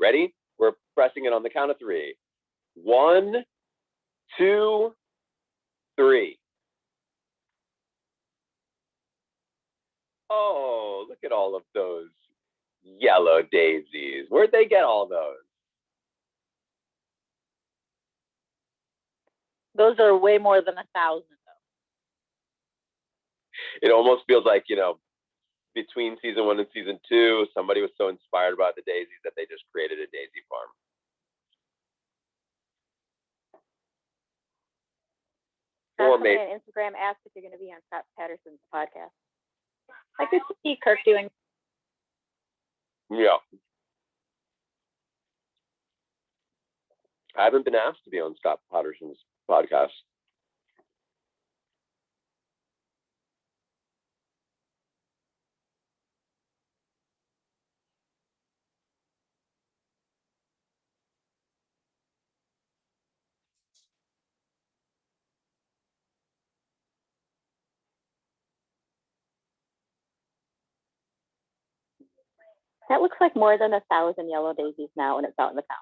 ready? We're pressing it on the count of 3. 1, 2, 3. Oh, look at all of those yellow daisies. Where'd they get all those? Those are way more than 1,000, though. It almost feels like, you know, between season 1 and season 2, somebody was so inspired by the daisies that they just created a daisy farm. Somebody on Instagram asked if you're going to be on Scott Patterson's podcast. I could see Kirk doing. Yeah. I haven't been asked to be on Scott Patterson's podcast. That looks like more than 1,000 yellow daisies now when it's out in the count.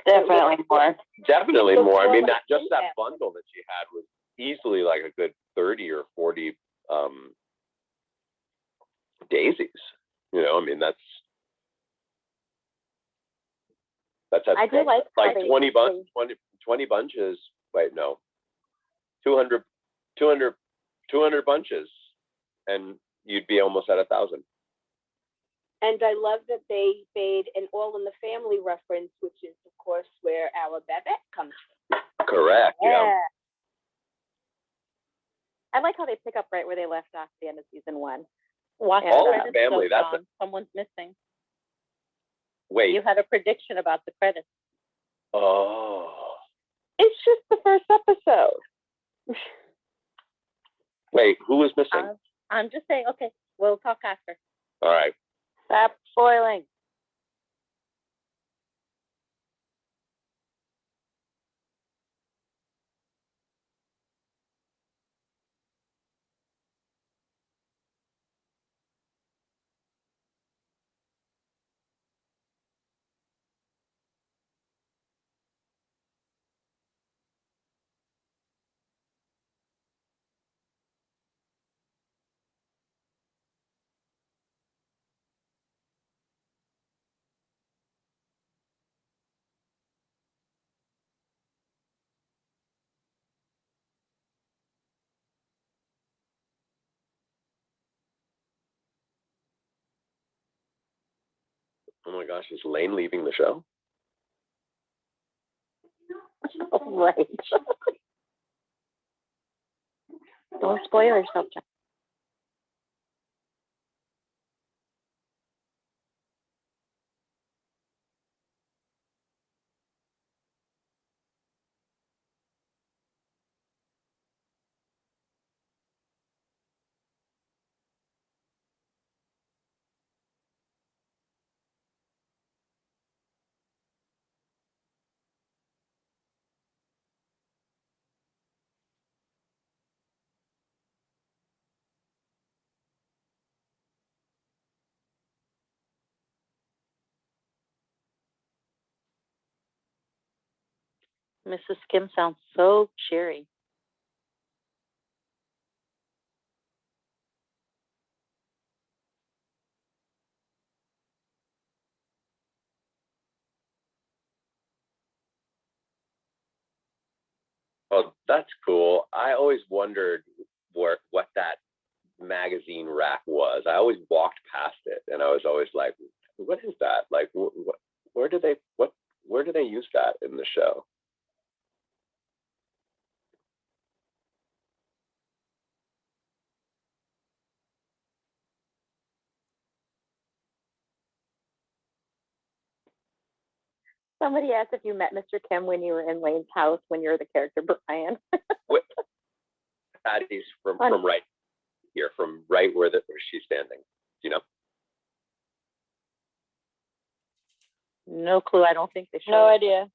Definitely more. Definitely more. I mean, that just that bundle that she had was easily like a good 30 or 40 daisies. You know, I mean, that's I do like 20 bunches. Wait, no, 200 bunches, and you'd be almost at 1,000. And I love that they made an All in the Family reference, which is, of course, where our Babette comes from. Correct. Yeah. I like how they pick up right where they left off at the end of season 1. All the family. That's someone's missing. Wait. You had a prediction about the credits. Oh. It's just the first episode. Wait, who was missing? I'm just saying. Okay, we'll talk after. All right. Stop spoiling. Oh my gosh, is Lane leaving the show? Right. Don't spoil yourself, John. Mrs. Kim sounds so cheery. Oh, that's cool. I always wondered what that magazine rack was. I always walked past it, and I was always like, "What is that? Like, where do they use that in the show?" Somebody asked if you met Mr. Kim when you were in Lane's house when you were the character Brian. Patty's from right here, from right where she's standing. Do you know? No clue. I don't think they showed. No idea.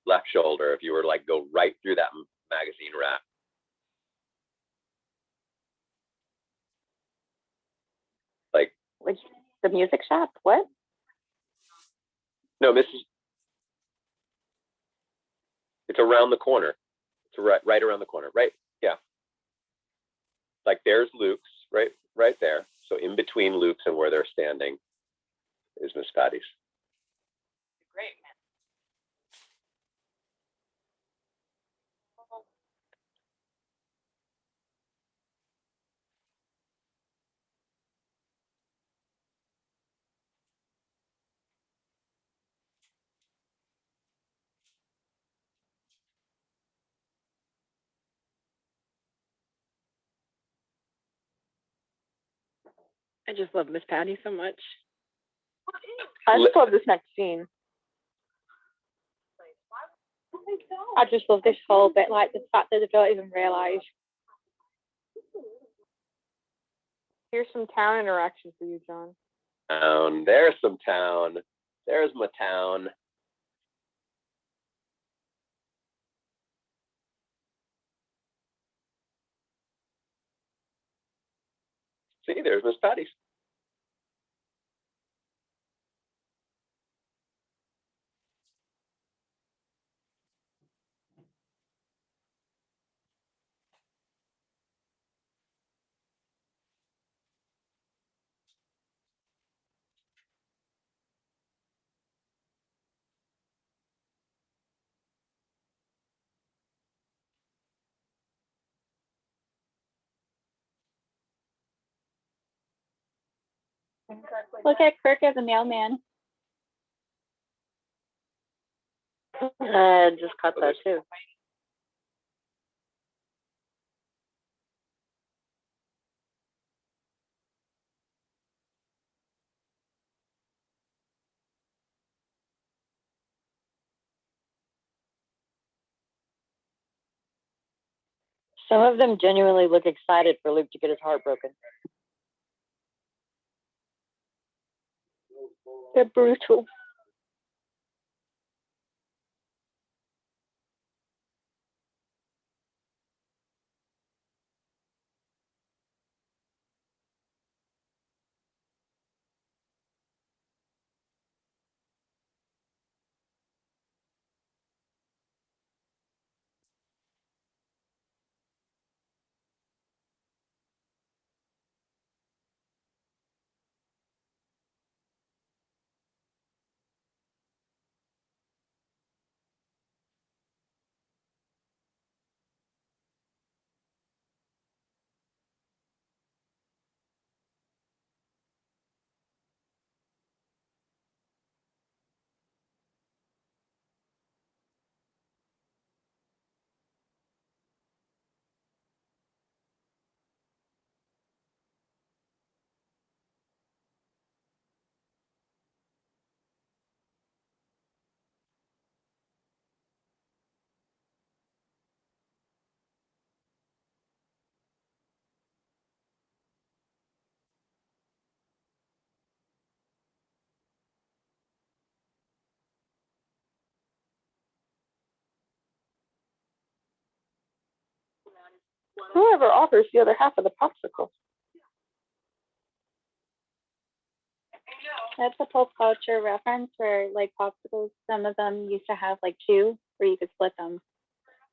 Left shoulder. If you were like go right through that magazine rack. Like The music shop? What? No, it's around the corner. It's right around the corner. Right? Yeah. Like there's Luke's, right there. So in between Luke's and where they're standing is Miss Patty's. Great. I just love Miss Patty so much. I just love this next scene. I just love this whole bit, like the fact that they don't even realize. Here's some town interaction for you, John. Town. There's some town. There's my town. See, there's Miss Patty's. Look at Kirk as a mailman. Just cut that too. Some of them genuinely look excited for Luke to get his heart broken. They're brutal. Whoever offers the other half of the popsicle. That's a pop culture reference where, like, popsicles, some of them used to have, like, two, where you could split them.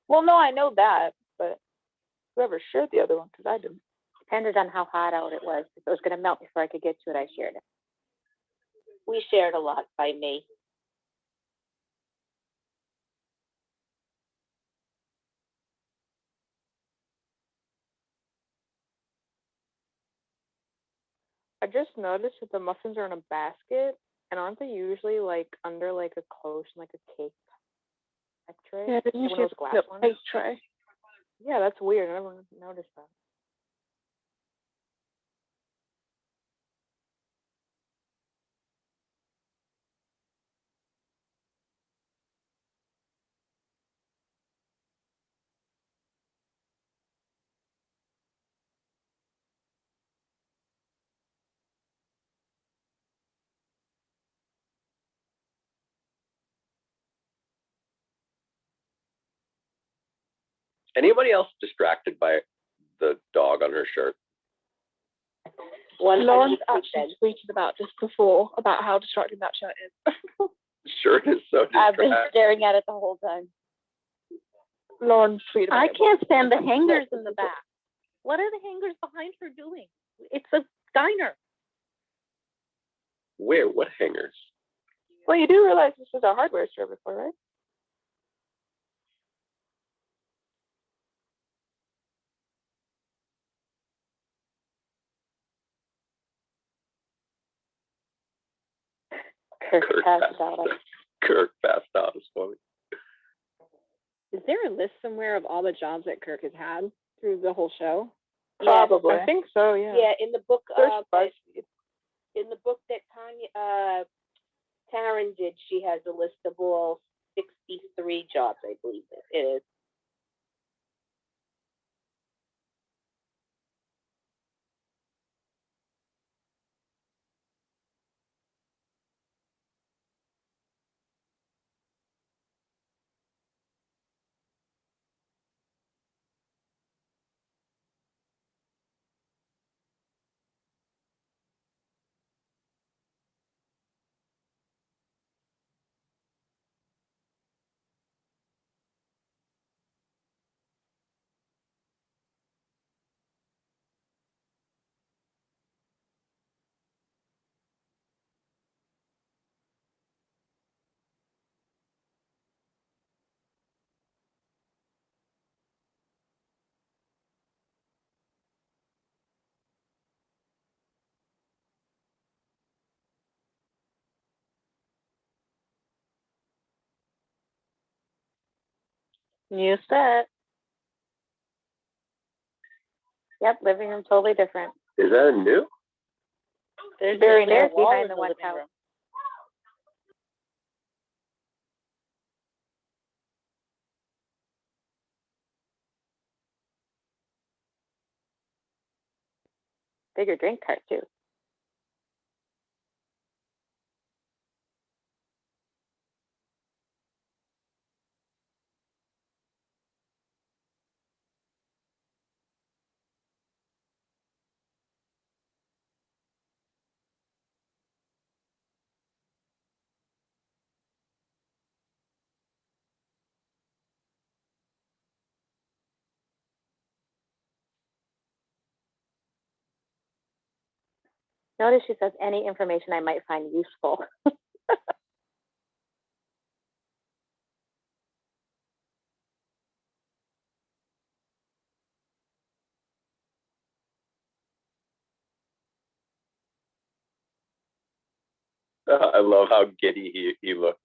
Well, no, I know that, but whoever shared the other one, because I didn't. Depended on how hot out it was. If it was going to melt before I could get to it, I shared it. We shared a lot by me. I just noticed that the muffins are in a basket, and aren't they usually like under like a close, like a cake tray? Yeah, Like one of those glass ones. cake tray. Yeah, that's weird. I never noticed that. Anybody else distracted by the dog on her shirt? Lauren's 100%. actually tweeted about this before, about how distracting that shirt is. Shirt is so I've been distracting. staring at it the whole time. Lauren tweeted about I it. can't stand the hangers in the back. What are the hangers behind her doing? It's a diner. Where? What hangers? Well, you do realize this was a hardware store before, right? Kirk passed out. Kirk passed out is funny. Is there a list somewhere of all the jobs that Kirk has had through the whole show? Probably. I think so, yeah. Yeah, in the book, There's BuzzFeed. in the book that Taryn did, she has a list of all 63 jobs, I believe it is. New set. Yep, living room totally different. Is that a new? There's very nice behind the White House. Bigger drink cart too. Notice she says any information I might find useful. I love how giddy he looks.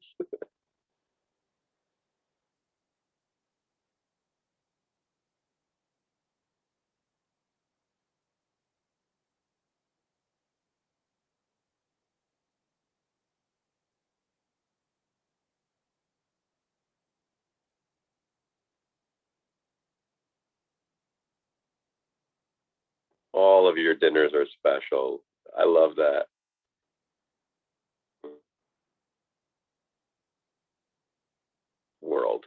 All of your dinners are special. I love that. World.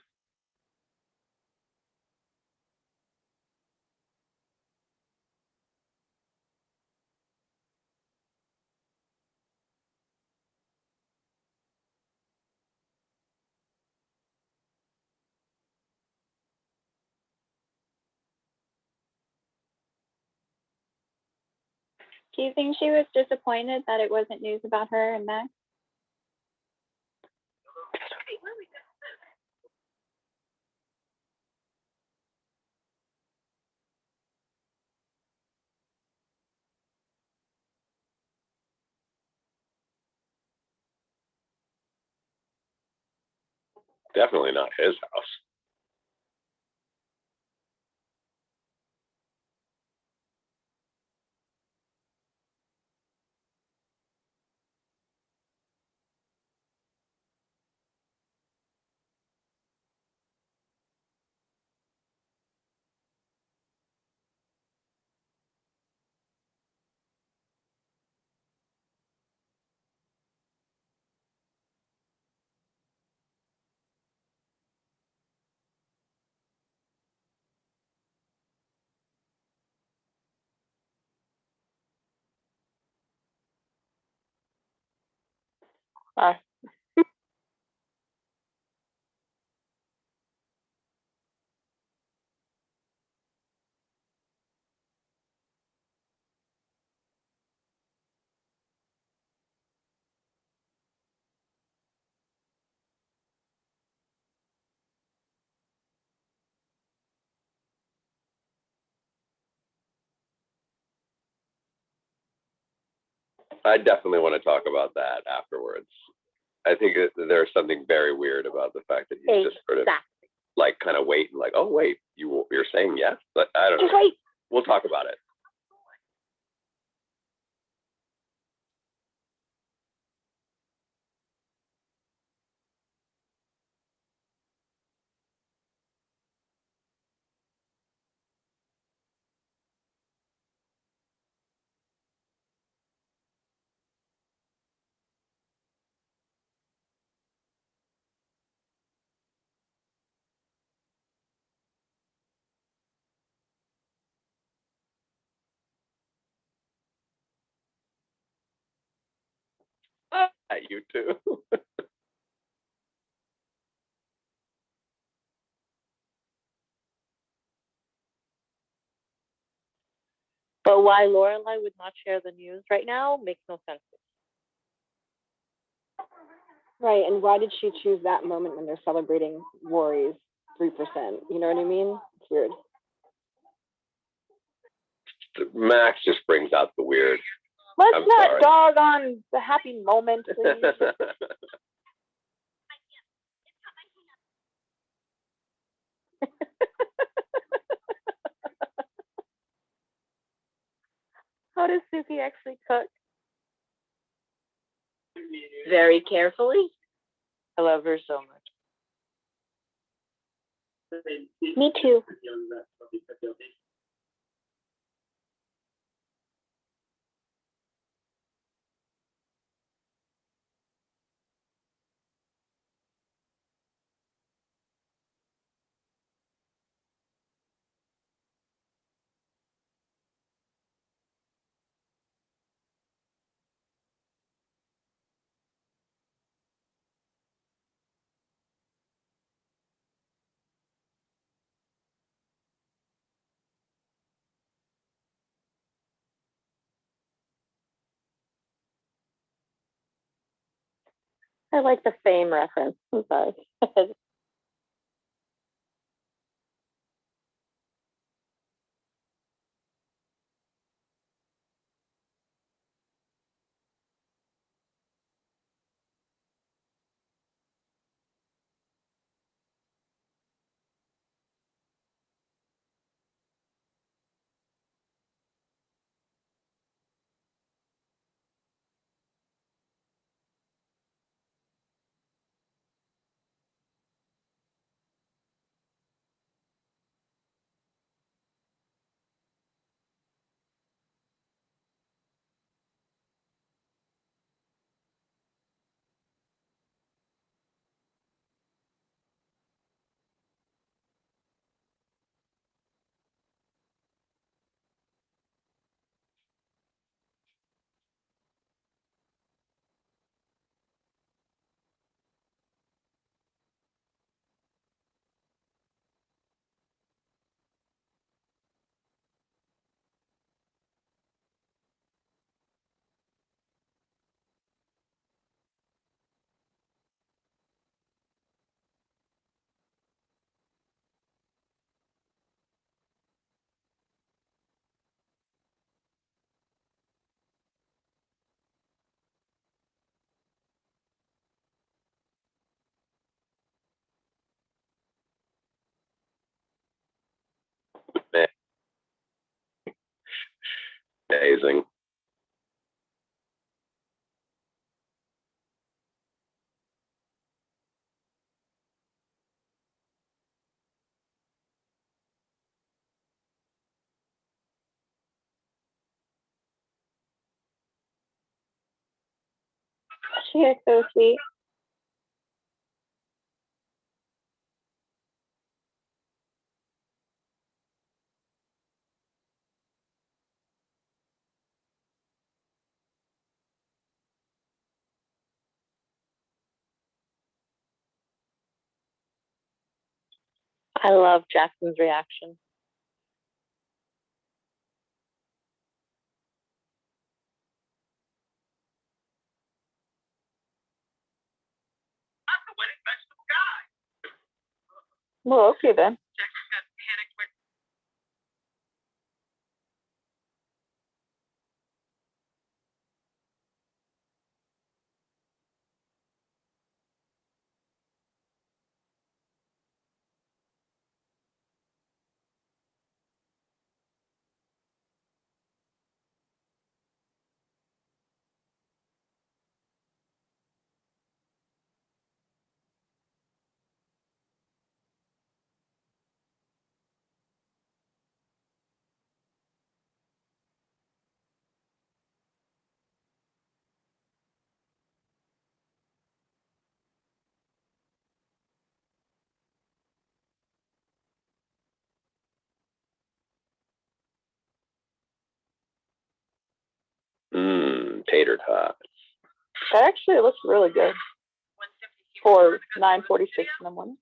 Do you think she was disappointed that it wasn't news about her and Max? Definitely not his house. Bye. I definitely want to talk about that afterwards. I think there's something very weird about the fact that he's just sort of like kind of waiting, like, oh wait, you're saying yes, but I don't know. Just wait. We'll talk about it. At you too. But why Lorelai would not share the news right now makes no sense. Right, and why did she choose that moment when they're celebrating Rory's 3%? You know what I mean? It's weird. Max just brings out the weird. Let's I'm not sorry. dog on the happy moment, please. How does Suki actually cook? Very carefully. I love her so much. Me too. I like the fame reference. I'm sorry. Amazing. She is so sweet. I love Jackson's reaction. Well, okay then. Tater tots. That actually looks really good for 9:46 in the morning.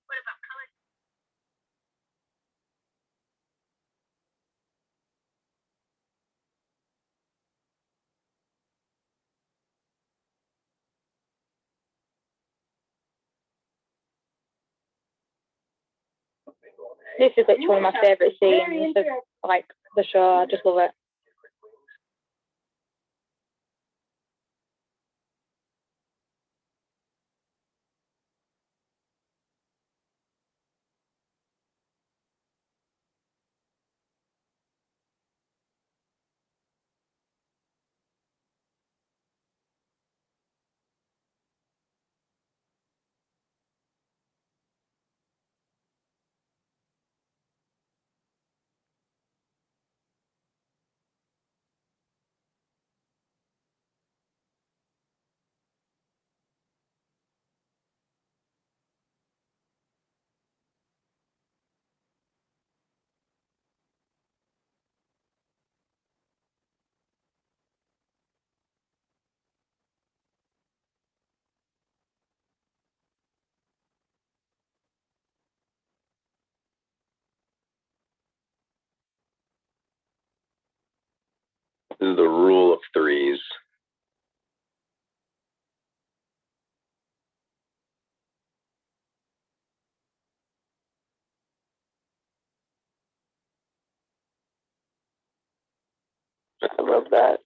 This is like one of my favorite scenes of like the show. I just love it. This is the rule of threes. I love that.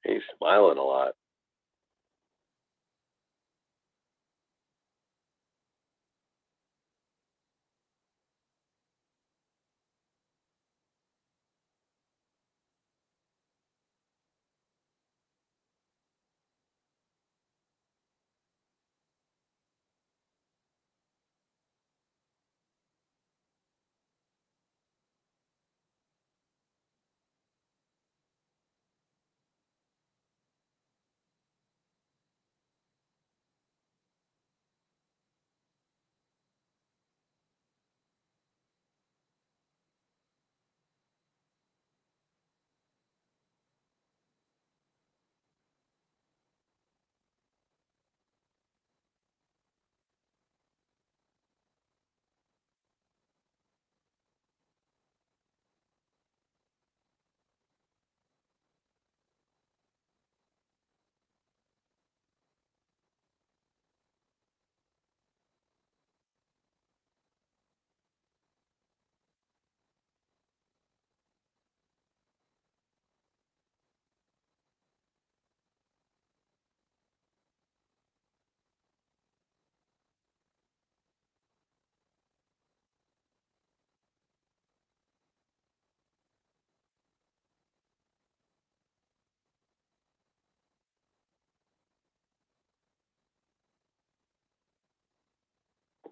He's smiling a lot.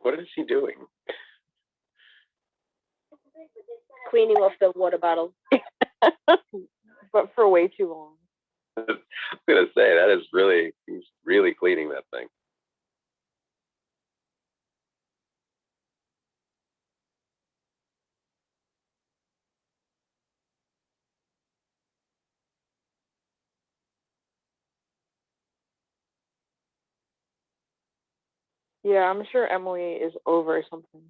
What is he doing? Cleaning off the water bottle. But for way too long. I was gonna say that is he's really cleaning that thing. Yeah, I'm sure Emily is over something.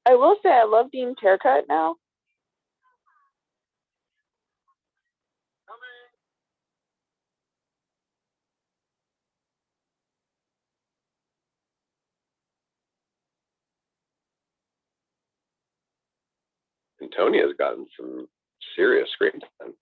I will say I love Dean's haircut now. Antonia's gotten some serious screen time.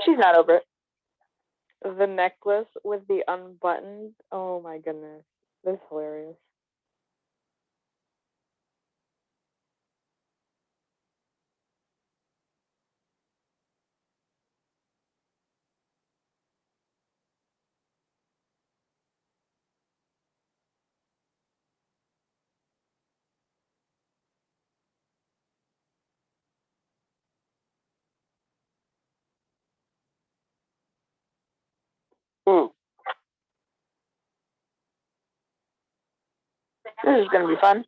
She's not over it. The necklace with the unbuttoned. Oh my goodness. This is hilarious. This is going to be fun.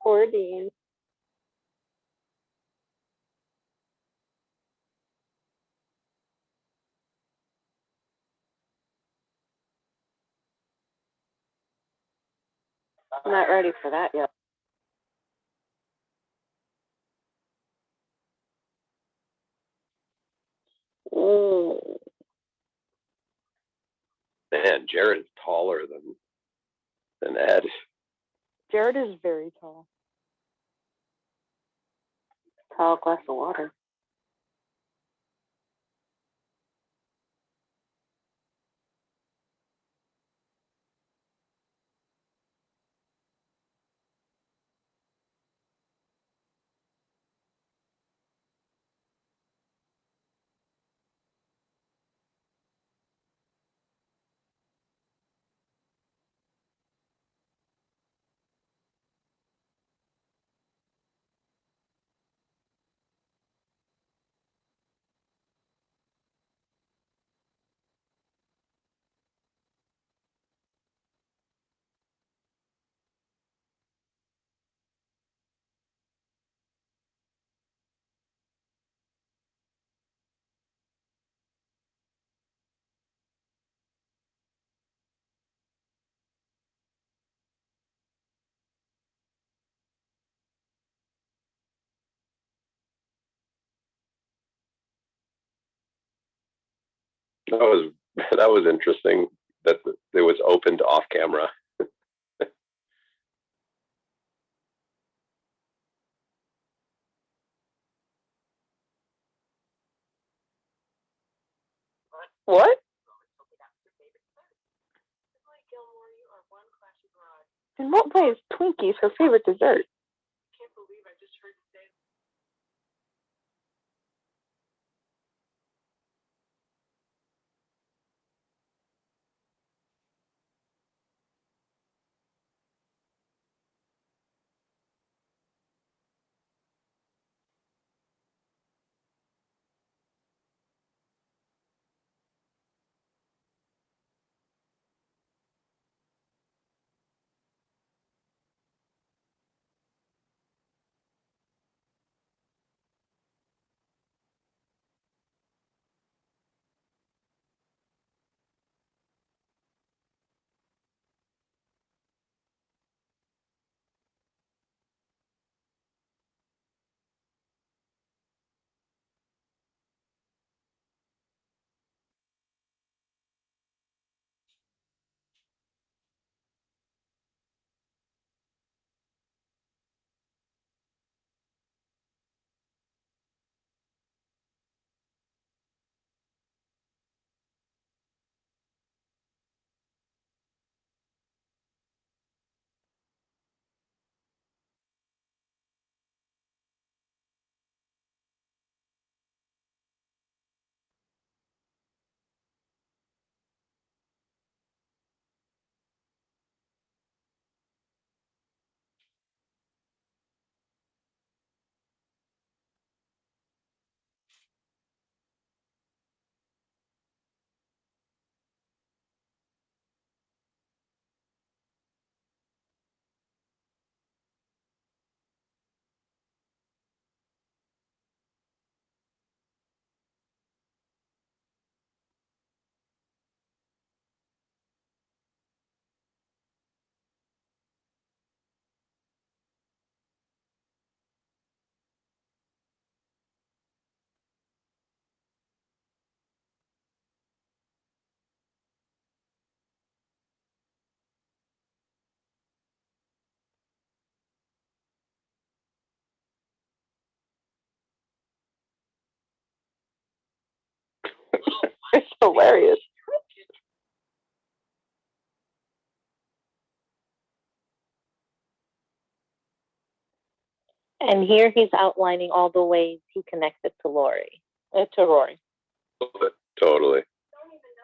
Poor Dean. I'm not ready for that yet. Oh man, Jared is taller than Ed. Jared is very tall. Tall glass of water. That was interesting that it was opened off camera. What? In what way is Twinkies her favorite dessert? hilarious. And here he's outlining all the ways he connected to Rory. To Rory. Totally.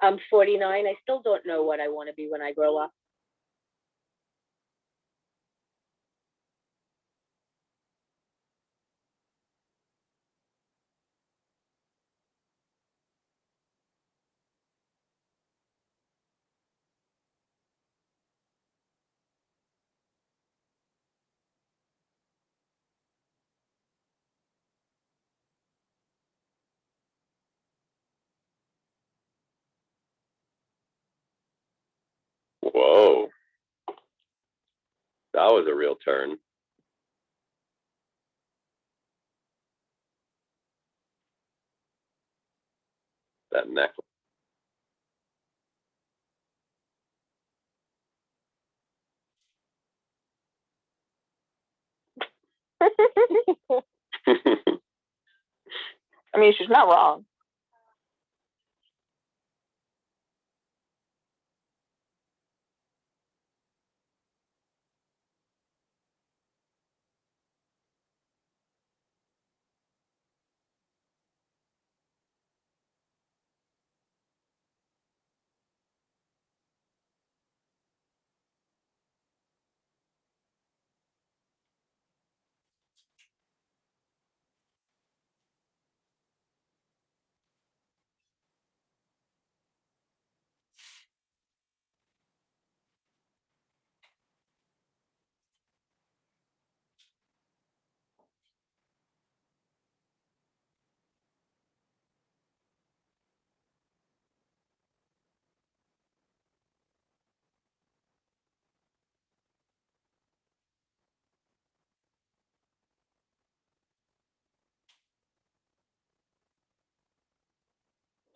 I'm 49. I still don't know what I want to be when I grow up. Whoa. That was a real turn. That necklace. I mean, she's not wrong.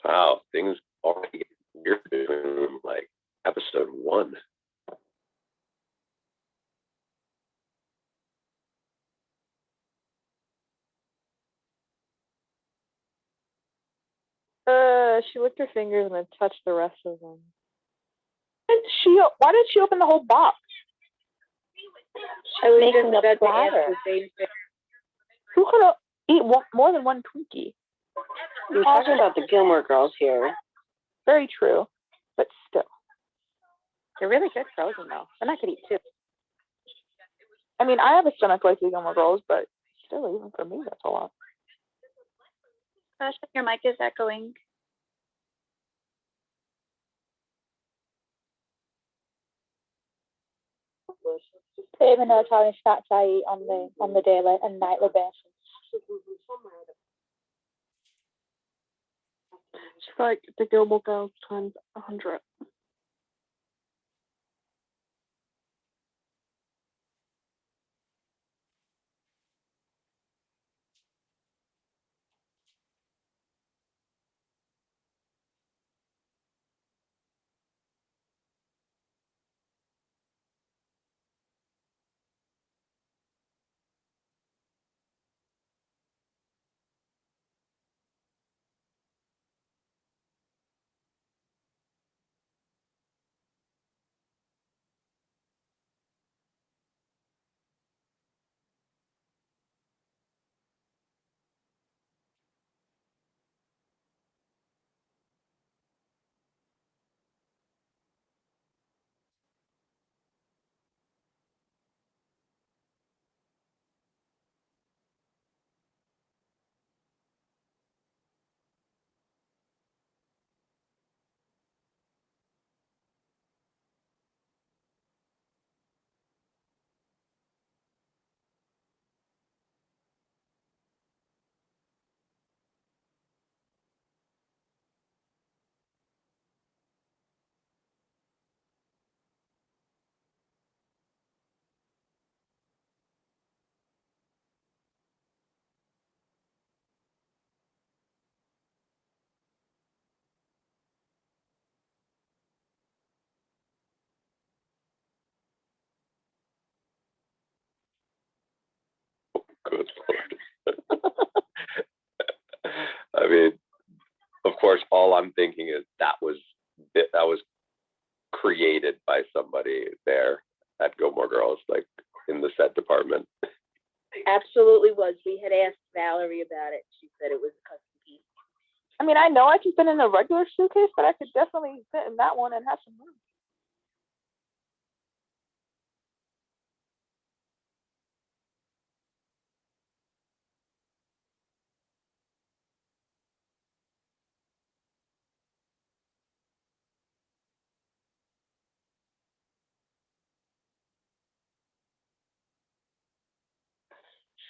Wow, things already get weird in like episode 1. She licked her fingers and then touched the rest of them. Why did she open the whole box? I was Making just a about to ask platter. the same thing. Who could have eaten more than one Twinkie? You're talking about the Gilmore girls here. Very true, but still. They're really good frozen though. And I could eat 2. I mean, I have a stomach like the Gilmore girls, but still, even for me, that's a lot. Gosh, your mic is echoing. Even though how many snacks I eat on the daily and nightly basis. It's like the Gilmore girls times 100. Good Lord. I mean, of course, all I'm thinking is that was created by somebody there at Gilmore Girls, like in the set department. Absolutely was. We had asked Valerie about it. She said it was a custom piece. I mean, I know I can fit in a regular suitcase, but I could definitely fit in that one and have some room.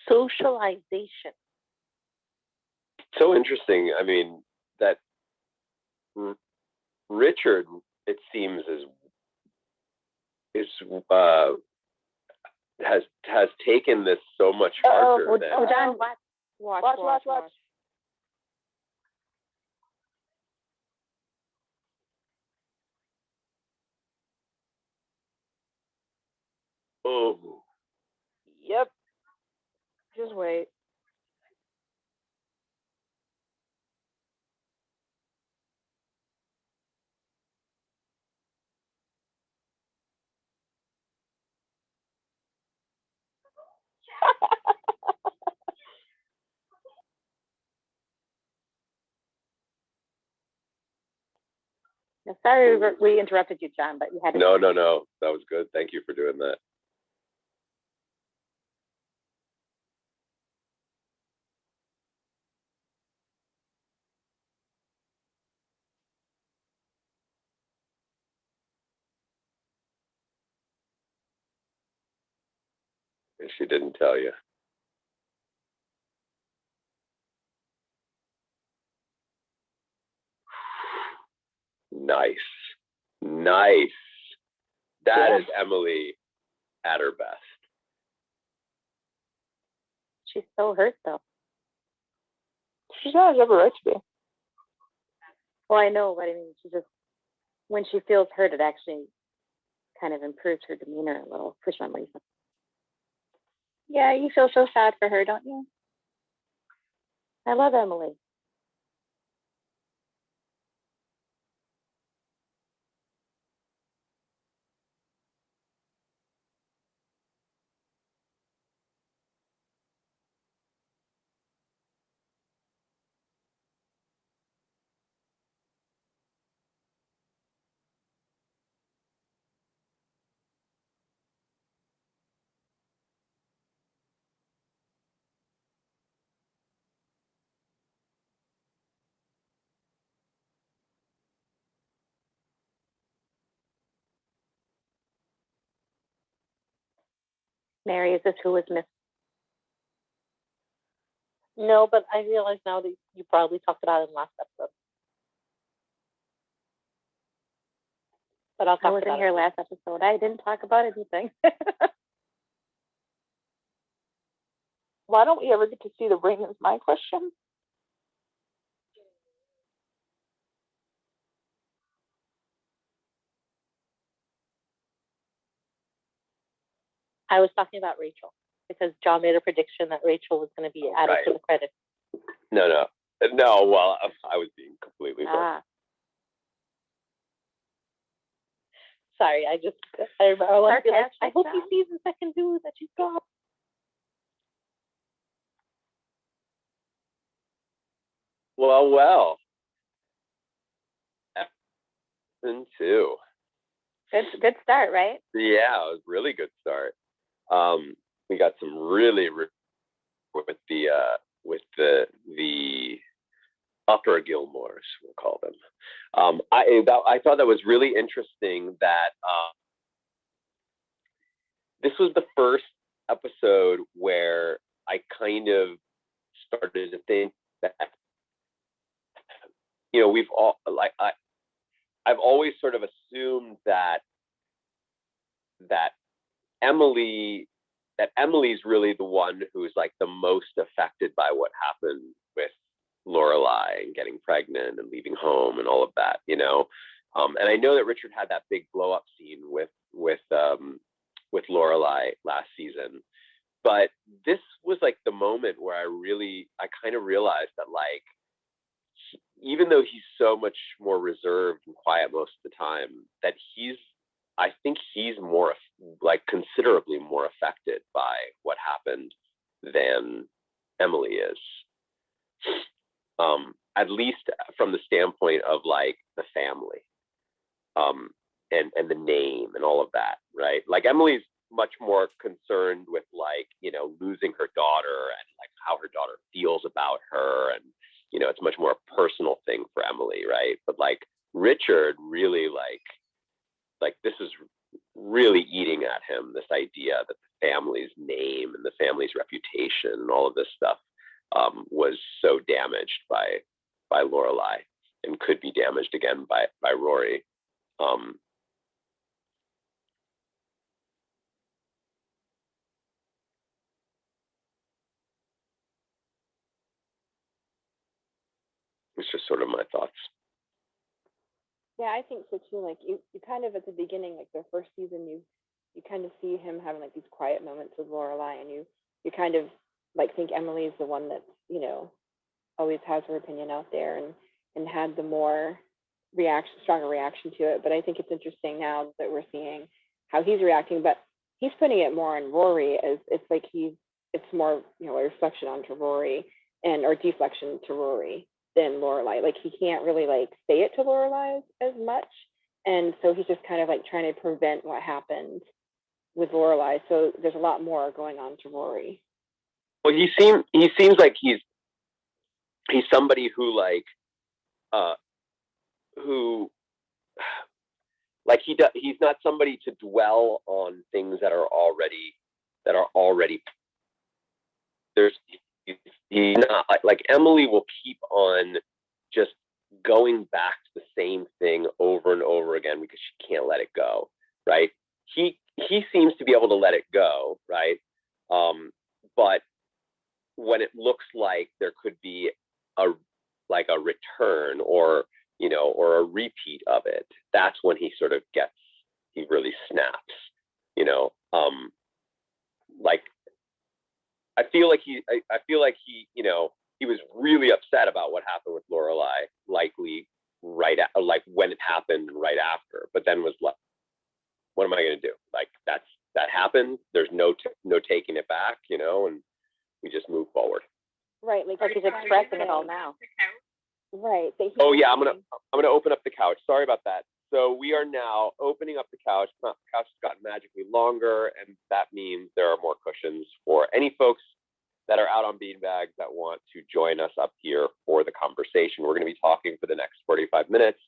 Socialization. So interesting. I mean, that Richard, it seems, has taken this so much harder than. Oh, John, Watch. Oh. Yep. Just wait. Sorry we interrupted you, John, but you had to. No. That was good. Thank you for doing that. And she didn't tell you. Nice. That is Emily at her best. She's so hurt, though. She's not as ever right to be. Well, I know, but I mean, she just, when she feels hurt, it actually kind of improves her demeanor a little for some reason. Yeah, you feel so sad for her, don't you? I love Emily. Mary, is this who was missed? No, but I realize now that you probably talked about it in last episode. But I'll talk I wasn't here last episode. I didn't talk about anything. Why don't we ever get to see the ring is my question? I was talking about Rachel because John made a prediction that Rachel was going to be added to the credits. No. Well, I was being completely wrong. Sorry, I want to be like, I hope he sees the second news that she's got. Well. S02. Good start, right? Yeah, it was a really good start. We got some really with the upper Gilmores, we'll call them. I thought that was really interesting that this was the first episode where I kind of started to think that, we've all I've always sort of assumed that Emily's really the one who's like the most affected by what happened with Lorelai and getting pregnant and leaving home and all of that, and I know that Richard had that big blow up scene with Lorelai last season, but this was like the moment where I kind of realized that, like, even though he's much more reserved and quiet most of the time, that I think he's more, like, considerably more affected by what happened than Emily is. At least from the standpoint of, like, the family, and the name and all of that, right? Like, Emily's much more concerned with, like, you know, losing her daughter and, like, how her daughter feels about her, and, you know, it's much more a personal thing for Emily, right? But, like, Richard really, like this is really eating at him, this idea that the family's name and the family's reputation and all of this stuff was so damaged by Lorelai, and could be damaged again by Rory. It's just sort of my thoughts. Yeah, I think so too. Like you kind of at the beginning, like the first season, you kind of see him having like these quiet moments with Lorelai, and you kind of like think Emily's the one that's, you know, always has her opinion out there and had the more stronger reaction to it. But I think it's interesting now that we're seeing how he's reacting, but he's putting it more on Rory, as it's like it's more, you know, a reflection onto Rory or deflection to Rory than Lorelai. Like he can't really like say it to Lorelai as much, and so he's just kind of like trying to prevent what happened with Lorelai. So there's a lot more going on to Rory. Well, he seems like he's somebody who like who like he's not somebody to dwell on things that are already he's not like Emily will keep on just going back to the same thing over and over again because she can't let it go, right? He seems to be able to let it go, right? But when it looks like there could be a return or, you know, or a repeat of it, that's when he really snaps, you know. Like I feel like he, you know, he was really upset about what happened with Lorelai, likely like when it happened and right after, but then was like, what am I going to do? Like that happened. There's no taking it back, you know, and we just move forward. Right. Like he's expressing it all now. Right. Oh yeah, I'm gonna open up the couch. Sorry about that. So we are now opening up the couch. The couch has gotten magically longer, and that means there are more cushions for any folks that are out on beanbags that want to join us up here for the conversation. We're going to be talking for the next 45 minutes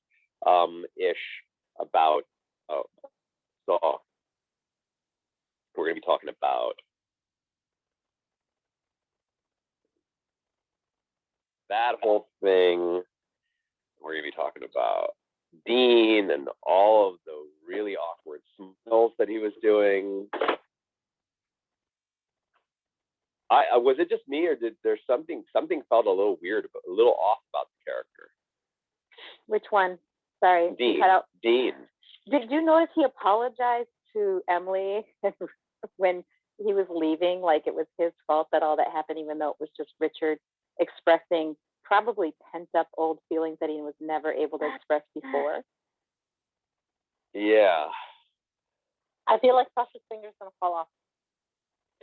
ish about. So we're going to be talking about that whole thing. We're going to be talking about Dean and all of the really awkward smells that he was doing. Was it just me, or did there something felt a little weird, a little off about the character? Which one? Sorry. Dean. Dean. Did you notice he apologized to Emily when he was leaving? Like it was his fault that all that happened, even though it was just Richard expressing probably pent up old feelings that he was never able to express before. Yeah. I feel like Tasha's finger's gonna fall off.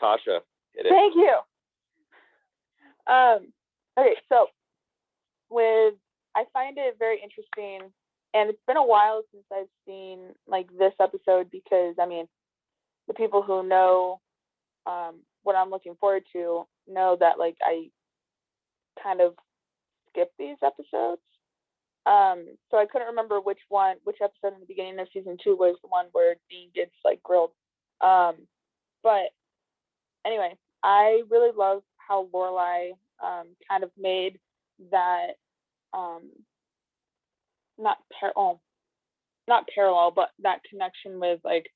Tasha, hit it. Thank you. Okay, so I find it very interesting, and it's been a while since I've seen like this episode because I mean, the people who know what I'm looking forward to know that like I kind of skip these episodes. So I couldn't remember which episode in the beginning of season 2 was the one where Dean gets like grilled. But anyway, I really love how Lorelai kind of made that not parallel, but that connection with like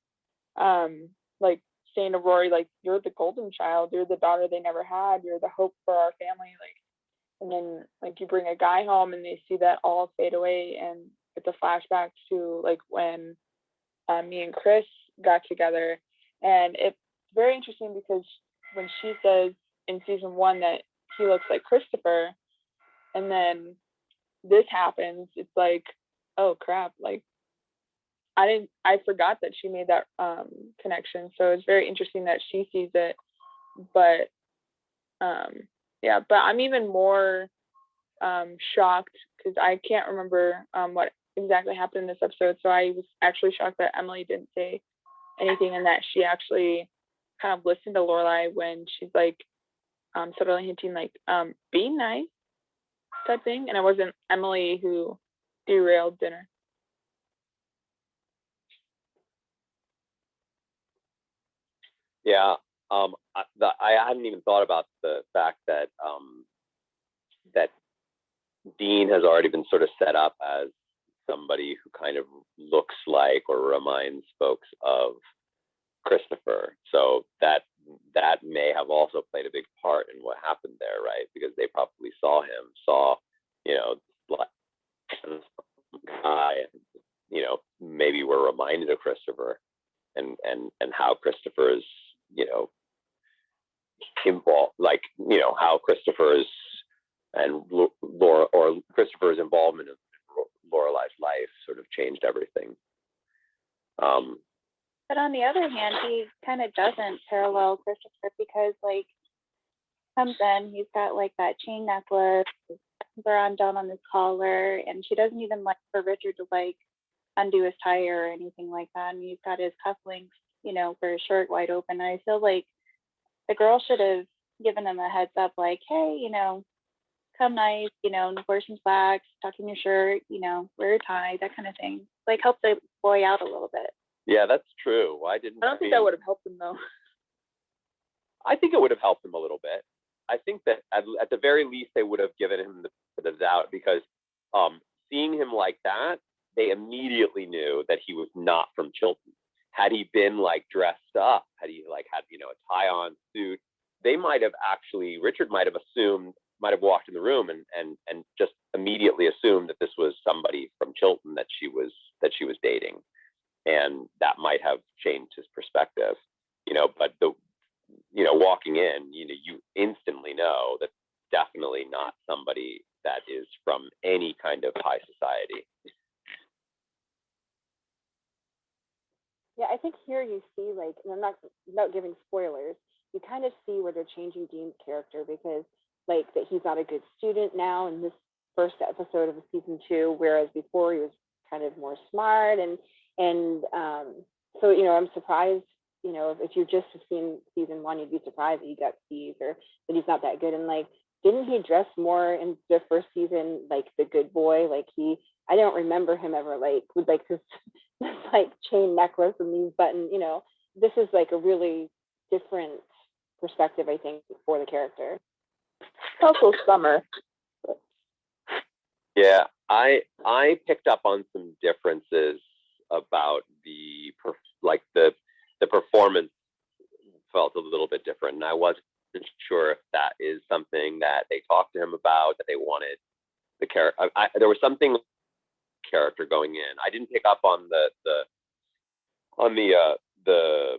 saying to Rory, like, you're the golden child, you're the daughter they never had, you're the hope for our family, like, and then like you bring a guy home and they see that all fade away, and it's a flashback to like when me and Chris got together. And it's very interesting because when she says in season 1 that he looks like Christopher, and then this happens, it's like, oh crap, like I forgot that she made that connection. So it's very interesting that she sees it. But yeah, but I'm even more shocked because I can't remember what exactly happened in this episode. So I was actually shocked that Emily didn't say anything and that she actually kind of listened to Lorelai when she's like subtly hinting like be nice type thing, and it wasn't Emily who derailed dinner. Yeah, I hadn't even thought about the fact that that Dean has already been sort of set up as somebody who kind of looks like or reminds folks of Christopher. So that may have also played a big part in what happened there, right? Because they probably saw, you know, guy, and maybe were reminded of Christopher and how Christopher's, involved, like, how Christopher's and Laura, or Christopher's involvement in Lorelai's life sort of changed everything. But on the other hand, he kind of doesn't parallel Christopher because, like, comes in, he's got like that chain necklace, are undone on his collar, and she doesn't even like for Richard to like undo his tie or anything like that. And he's got his cufflinks, for his shirt wide open. And I feel like the girl should have given him a heads up, like, hey, come nice, wear some slacks, tuck in your shirt, wear a tie, that kind of thing. Like, help the boy out a little bit. Yeah, that's true. I don't think that would have helped him though. I think it would have helped him a little bit. I think that at the very least they would have given him the doubt, because seeing him like that, they immediately knew that he was not from Chilton. Had he been like dressed up, had he like had a tie on suit, they might have actually, Richard might have walked in the room and just immediately assumed that this was somebody from Chilton that she was dating, and that might have changed his perspective. But walking in, you instantly know that definitely not somebody that is from any kind of high society. Yeah, I think here you see, like, and I'm not, without giving spoilers, you kind of see where they're changing Dean's character, because, like, that he's not a good student now in this first episode of season 2, whereas before he was kind of more smart, and so I'm surprised, if you've just seen season 1, you'd be surprised that he got Steve, or that he's not that good. And like, didn't he dress more in the first season like the good boy? Like, I don't remember him ever like with like this like chain necklace and these buttons. This is like a really different perspective, I think, for the character. It's also summer. Yeah, I picked up on some differences about the performance. Felt a little bit different, and I wasn't sure if that is something that they talked to him about, that they wanted the character. There was something character going in. I didn't pick up on the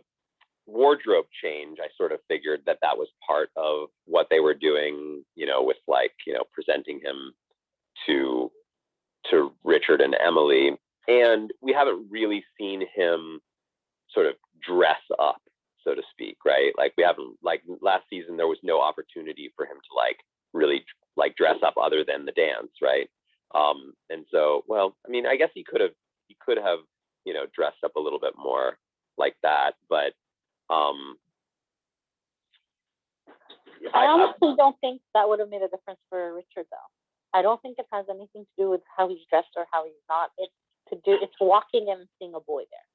wardrobe change. I sort of figured that was part of what they were doing, with presenting him to Richard and Emily. And we haven't really seen him sort of dress up, so to speak, right? Like, we haven't, like, last season there was no opportunity for him to like really like dress up other than the dance, right? And so, well, I mean, I guess he could have dressed up a little bit more like that, but I honestly don't think that would have made a difference for Richard, though. I don't think it has anything to do with how he's dressed or how he's not. It's walking and seeing a boy there.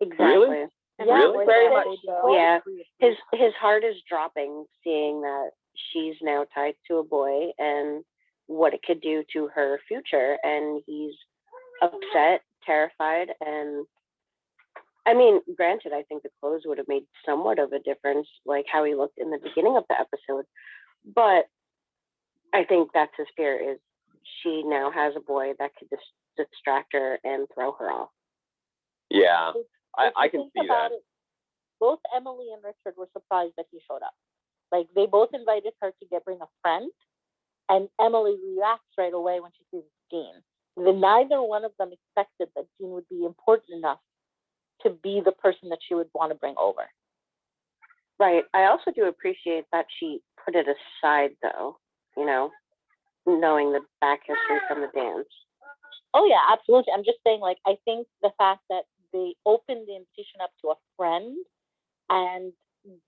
Exactly. Really? Yeah, really? Very much so. Yeah, his heart is dropping seeing that she's now tied to a boy and what it could do to her future, and he's upset, terrified, and I mean, granted, I think the clothes would have made somewhat of a difference, like how he looked in the beginning of the episode, but I think that's his fear, is she now has a boy that could just distract her and throw her off. Yeah, I can see that. Both Emily and Richard were surprised that he showed up. Like, they both invited her to bring a friend, And Emily reacts right away when she sees Dean. Neither one of them expected that Dean would be important enough to be the person that she would want to bring over. Right. I also do appreciate that she put it aside, though, you know, knowing the back history from the dance. Oh, yeah, absolutely. I'm just saying, like, I think the fact that they opened the invitation up to a friend, and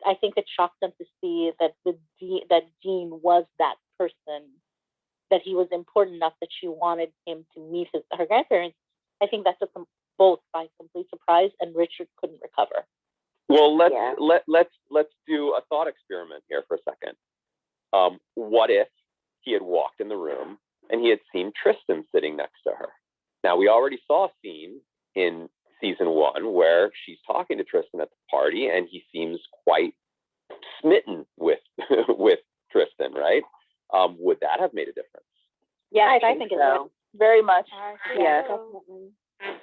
I think it shocked them to see that that Dean was that person, that he was important enough that she wanted him to meet her grandparents. I think that took them both by complete surprise, and Richard couldn't recover. Well, let's do a thought experiment here for a second. What if he had walked in the room and he had seen Tristan sitting next to her? Now, we already saw a scene in season 1 where she's talking to Tristan at the party, and he seems quite smitten with with Tristan, right? Would that have made a difference? Yeah, I think it so. would. Very much. Yeah, So. definitely.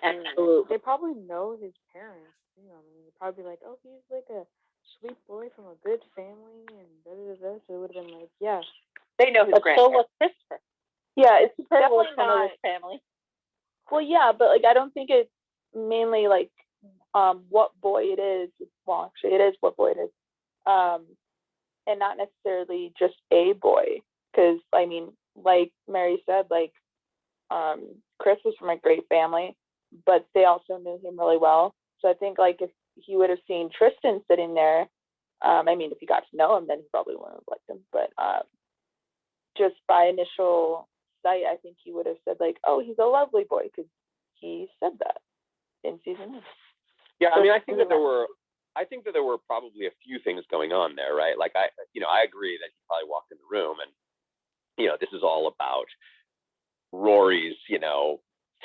Absolutely. They probably know his parents. You know, I mean, they're probably like, oh, he's like a sweet boy from a good family, and da da da. So it would have been like, yeah. They know his But so grandparents. was Christopher. Yeah, it's Christopher definitely was from a not. rich family. Well, yeah, but like I don't think it's mainly like what boy it is. Well, actually, it is what boy it is, and not necessarily just a boy. Because I mean, like Mary said, like Chris was from a great family, but they also knew him really well. So I think like if he would have seen Tristan sitting there, I mean, if he got to know him, then he probably wouldn't have liked him. But just by initial sight, I think he would have said like, "Oh, he's a lovely boy," because he said that in season 1. Yeah, I mean, I think that there were probably a few things going on there, right? Like I agree that he probably walked in the room, and this is all about Rory's,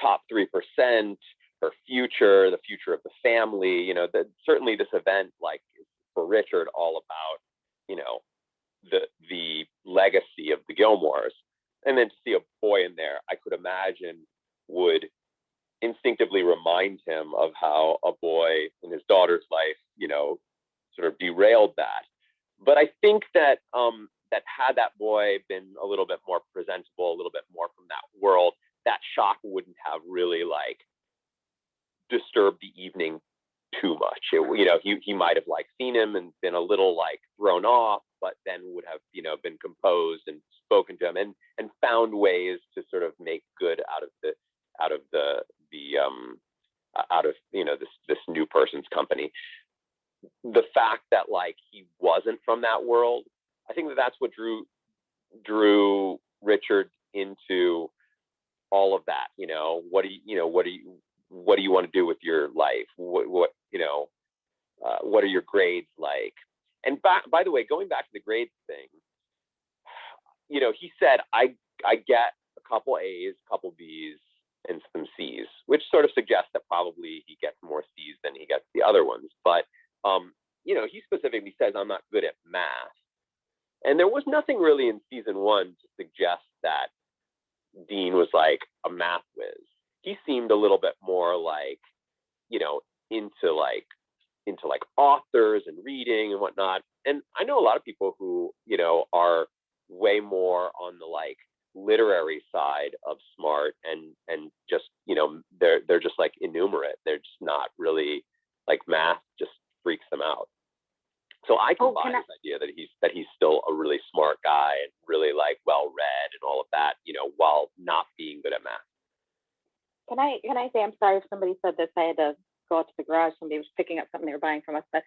top 3%, her future, the future of the family. Certainly this event, like for Richard, all about, the legacy of the Gilmores. And then to see a boy in there, I could imagine would instinctively remind him of how a boy in his daughter's life, sort of derailed that. But I think that that had that boy been a little bit more presentable, a little bit more from that world, that shock wouldn't have really like disturbed the evening too much. He might have like seen him and been a little like thrown off, but then would have been composed and spoken to him and found ways to sort of make good out of this new person's company. The fact that like he wasn't from that world, I think that's what drew Richard into all of that. What do you want to do with your life? What are your grades like? And by the way, going back to the grades thing, he said I get a couple A's, a couple B's, and some C's, which sort of suggests that probably he gets more C's than he gets the other ones. But he specifically says I'm not good at math, and there was nothing really in season 1 to suggest that Dean was like a math whiz. He seemed a little bit more like, into authors and reading and whatnot. And I know a lot of people who, are way more on the like literary side of smart and just, they're just like enumerate. They're just not really like math just freaks them out. So I can buy this idea that he's still a really smart guy and really like well read and all of that, while not being good at math. Can I say, I'm sorry if somebody said this, I had to go out to the garage, somebody was picking up something they were buying from us, but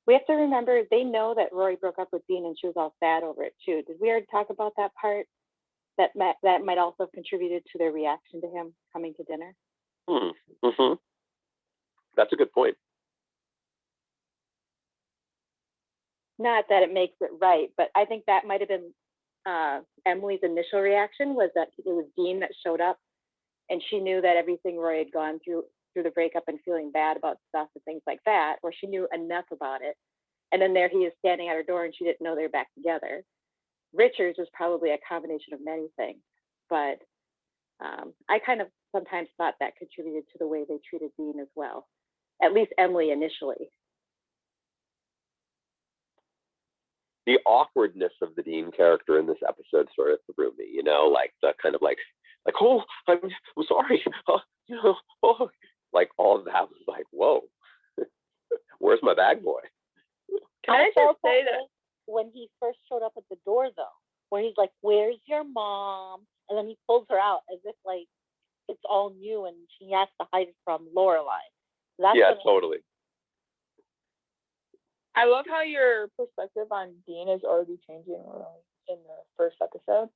we have to remember they know that Rory broke up with Dean and she was all sad over it too. Did we already talk about that part? That might also have contributed to their reaction to him coming to dinner. Mm-hmm. That's a good point. Not that it makes it right, but I think that might have been Emily's initial reaction, was that it was Dean that showed up, and she knew that everything Rory had gone through the breakup and feeling bad about stuff and things like that, or she knew enough about it. And then there he is standing at her door and she didn't know they were back together. Richard's was probably a combination of many things, but I kind of sometimes thought that contributed to the way they treated Dean as well, at least Emily initially. the awkwardness of the Dean character in this episode sort of threw me, you know, like the kind of like, oh, I'm sorry, you know, oh, like all of that was like, whoa, where's my bag boy? Can I just say that when he first showed up at the door, though, where he's like, "Where's your mom?" and then he pulls her out as if like it's all new and she has to hide it from Lorelai. Yeah, totally. I love how your perspective on Dean is already changing in the first episode,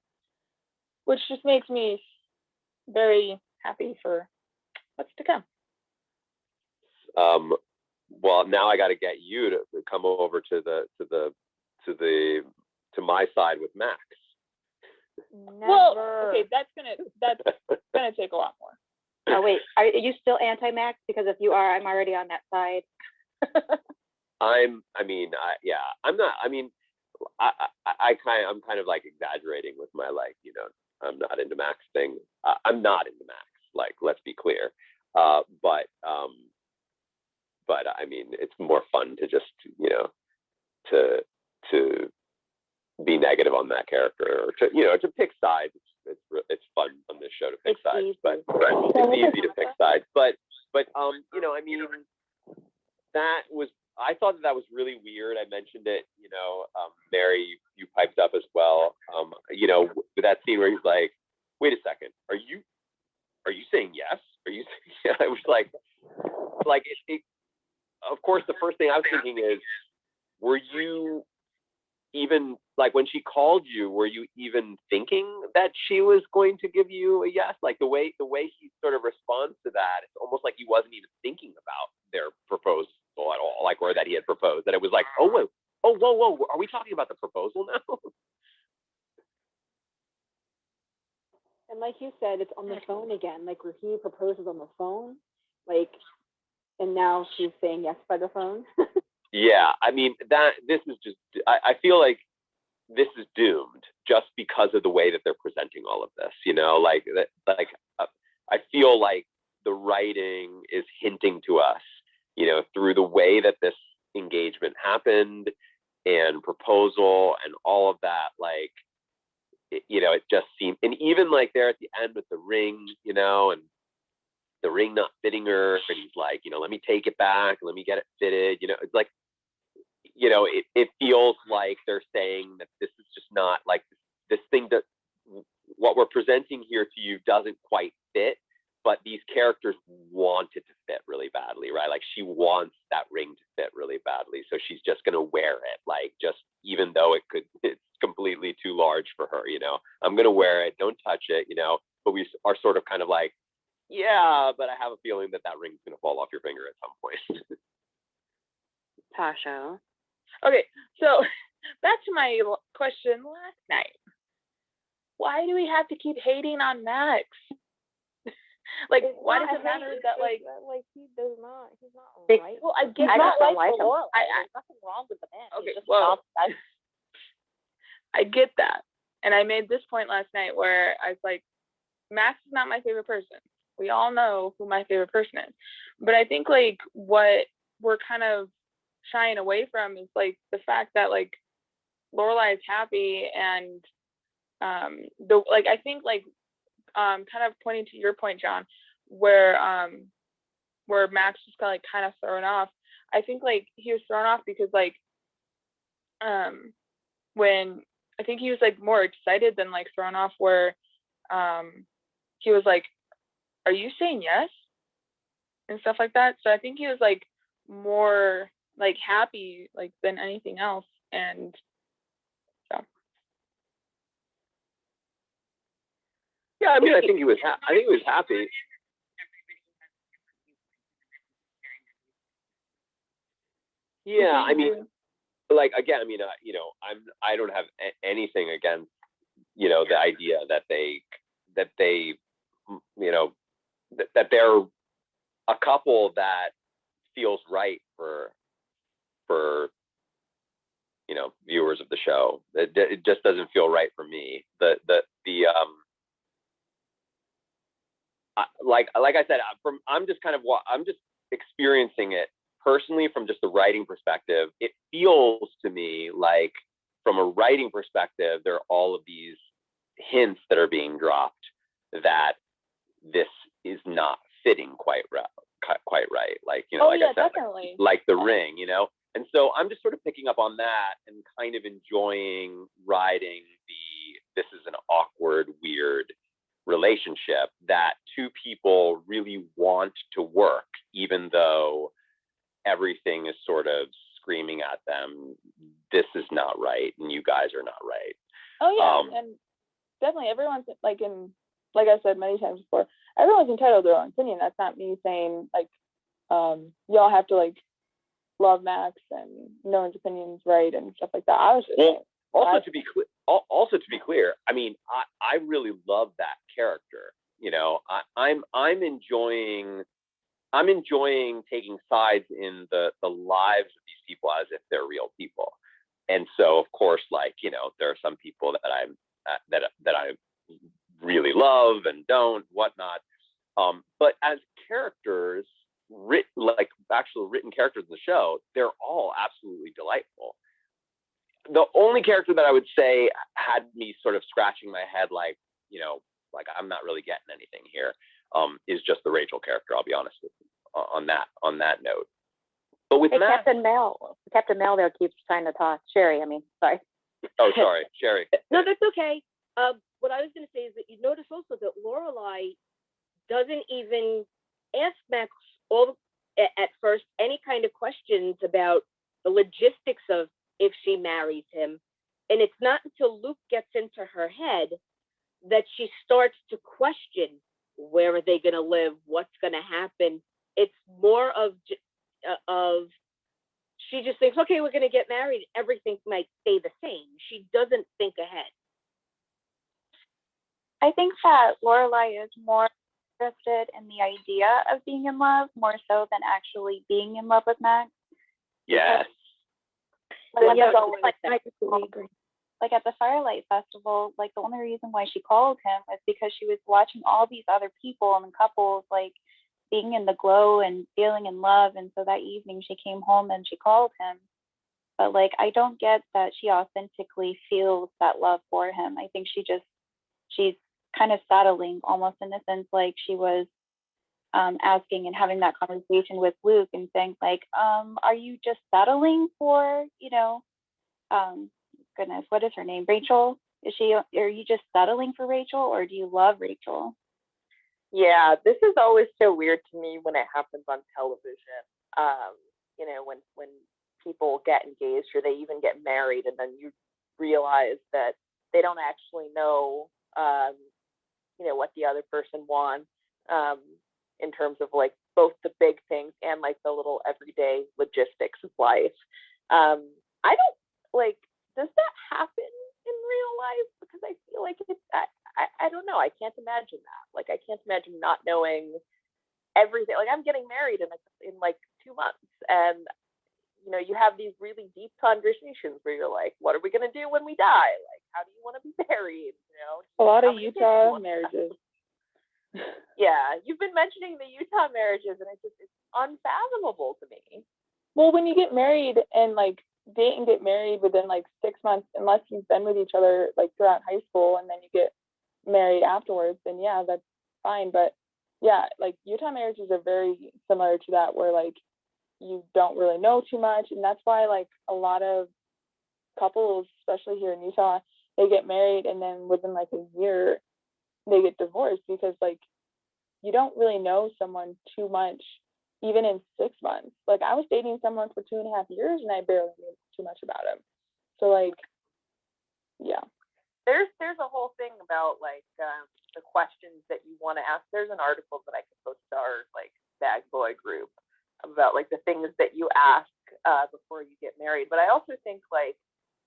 which just makes me very happy for what's to come. Well, now I got to get you to come over to my side with Max. Never. Well, okay, that's gonna take a lot more. Oh wait, are you still anti-Max? Because if you are, I'm already on that side. I'm not. I mean, I'm kind of like exaggerating with my like, you know, I'm not into Max thing. I'm not into Max. Like, let's be clear. But I mean, it's more fun to just, you know, to be negative on that character, or to, you know, to pick sides. It's fun on this show to pick sides, but it's easy to pick sides. But you know, I mean, I thought that was really weird. I mentioned it, you know, Mary, you piped up as well. You know, with that scene where he's like, "Wait a second, are you saying yes? Are you?" Saying, I was like, of course, the first thing I was thinking is, were you even, like, when she called you, were you even thinking that she was going to give you a yes? Like the way he sort of responds to that, it's almost like he wasn't even thinking about their proposal at all, like, or that he had proposed. That it was like, whoa, are we talking about the proposal now? And like you said, it's on the phone again. Like where he proposes on the phone, like, and now she's saying yes by the phone. Yeah, I mean, this is just, I feel like this is doomed just because of the way that they're presenting all of this, you know, like I feel like the writing is hinting to us, you know, through the way that this engagement happened and proposal and all of that, like, you know, it just seemed, and even like there at the end with the ring, you know, and the ring not fitting her, and he's like, you know, let me take it back, let me get it fitted, you know, it's like, you know, it feels like they're saying that this is just not like this thing, that what we're presenting here to you doesn't quite fit, but these characters want it to fit really badly, right? Like she wants that ring to fit really badly, so she's just going to wear it, like, just even though it's completely too large for her, you know, I'm going to wear it, don't touch it, you know, but we are sort of kind of like, yeah, but I have a feeling that ring's going to fall off your finger at some point. Tasha. Okay, so back to my question last night. Why do we have to keep hating on Max? Like, why does it matter that, like he does not, he's not right? Well, I get not like Lorelai. There's nothing wrong with the man. Okay, well, I get that, and I made this point last night where I was like, Max is not my favorite person. We all know who my favorite person is, but I think like what we're kind of shying away from is like the fact that like Lorelai is happy, and I think like kind of pointing to your point, John, where Max just got like kind of thrown off. I think like he was thrown off because like when I think he was like more excited than like thrown off, where he was like, "Are you saying yes?" and stuff like that. So I think he was like more like happy like than anything else, and so. Yeah, I mean, I think he was happy. Yeah, I mean, like, again, I mean, you know, I don't have anything against, you know, the idea that they, you know, that they're a couple that feels right for you know, viewers of the show. It just doesn't feel right for me. Like I said, I'm just experiencing it personally from just the writing perspective. It feels to me like from a writing perspective, there are all of these hints that are being dropped that this is not fitting quite right. Like, you know, like I said, definitely. like the ring, you know? And so I'm just sort of picking up on that and kind of enjoying riding this is an awkward, weird relationship that two people really want to work, even though everything is sort of screaming at them, this is not right, and you guys are not right. Oh yeah, and definitely everyone's like I said many times before, everyone's entitled to their own opinion. That's not me saying like y'all have to like love Max and no one's opinion's right and stuff like that. I was just saying, to be clear, I mean, I really love that character. You know, I'm enjoying taking sides in the lives of these people as if they're real people. And so, of course, like, you know, there are some people that I really love and don't, whatnot. But as characters, actual written characters in the show, they're all absolutely delightful. The only character that I would say had me sort of scratching my head, like, you know, like I'm not really getting anything here, is just the Rachel character. I'll be honest with you on that note. But with Matt, Captain Mel there keeps trying to talk. Sherry, I mean, sorry. Oh, sorry, Sherry. No, that's okay. What I was going to say is that you notice also that Lorelai doesn't even ask Max at first any kind of questions about the logistics of if she marries him. And it's not until Luke gets into her head that she starts to question, where are they going to live? What's going to happen? It's more of she just thinks, okay, we're going to get married. Everything might stay the same. She doesn't think ahead. I think that Lorelai is more interested in the idea of being in love more so than actually being in love with Max. Yes. Like at the Firelight Festival, like the only reason why she called him is because she was watching all these other people and couples like being in the glow and feeling in love, and so that evening she came home and she called him. But like I don't get that she authentically feels that love for him. I think she's kind of settling, almost in a sense, like she was asking and having that conversation with Luke and saying like, are you just settling for, you know, goodness, what is her name? Rachel? Are you just settling for Rachel, or do you love Rachel? Yeah, this is always so weird to me when it happens on television. You know, when people get engaged or they even get married, and then you realize that they don't actually know, you know, what the other person wants, in terms of like both the big things and like the little everyday logistics of life. I don't like. Does that happen in real life? Because I feel like it's. I don't know. I can't imagine that. Like I can't imagine not knowing everything. Like I'm getting married in like 2 months, and you know you have these really deep conversations where you're like, what are we gonna do when we die? Like how do you want to be married? You know, a lot of Utah marriages. Yeah, you've been mentioning the Utah marriages, and it's unfathomable to me. Well, when you get married and like date and get married within like 6 months, unless you've been with each other like throughout high school and then you get married afterwards, then yeah, that's fine. But yeah, like Utah marriages are very similar to that, where like you don't really know too much, and that's why like a lot of couples, especially here in Utah, they get married and then within like a year they get divorced, because like you don't really know someone too much even in 6 months. Like I was dating someone for 2.5 years and I barely knew too much about him. So like, yeah. There's a whole thing about like the questions that you want to ask. There's an article that I can post to our like bag boy group about like the things that you ask before you get married. But I also think like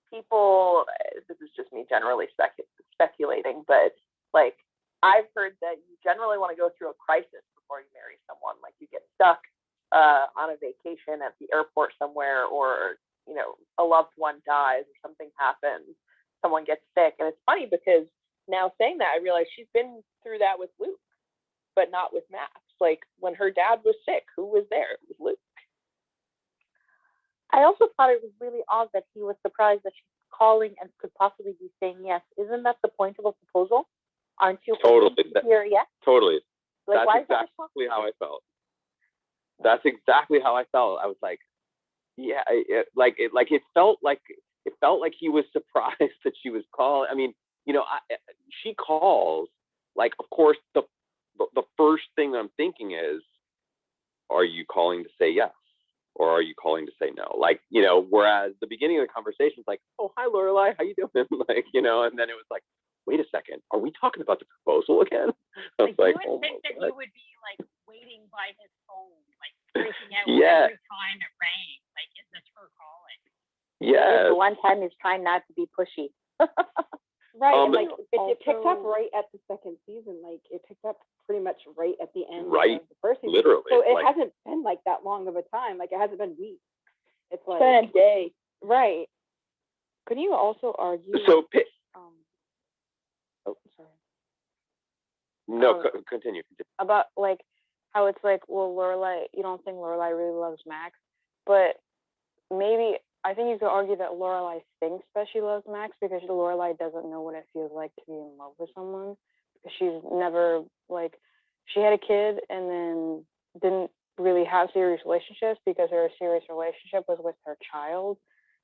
people, this is just me generally speculating, but like I've heard that you generally want to go through a crisis before you marry someone. Like you get stuck on a vacation at the airport somewhere, or you know a loved one dies or something happens, someone gets sick. And it's funny because now saying that, I realize she's been through that with Luke, but not with Max. Like when her dad was sick, who was there? It was Luke. I also thought it was really odd that he was surprised that she calling and could possibly be saying yes. Isn't that the point of a proposal? Aren't you Totally. hoping to hear yes? Totally. Like, That's why is that a shock? exactly how I felt. That's exactly how I felt. I was like, yeah, it felt like he was surprised that she was calling. I mean, she calls. Like, of course, the first thing I'm thinking is, are you calling to say yes, or are you calling to say no? Like, whereas the beginning of the conversation is like, oh, hi, Lorelai, how you doing? Like, and then it was like, wait a second, are we talking about the proposal again? I was like, you would think that you would be like waiting by his phone, like freaking out Yeah. every time it rang. Like, is this her calling? yeah, The one time he's trying not to be pushy. Right, and but like it picked up also- right at the second season. Like it picked up pretty much right at the end Right, of the first season. literally. So it like, hasn't been like that long of a time. Like it hasn't been weeks. It's like Spend a day. Right. Could you also argue? so Oh, sorry. no, continue. About like how it's like, well, Lorelai, you don't think Lorelai really loves Max, but maybe I think you could argue that Lorelai thinks that she loves Max because Lorelai doesn't know what it feels like to be in love with someone, because she's never she had a kid and then didn't really have serious relationships because her serious relationship was with her child,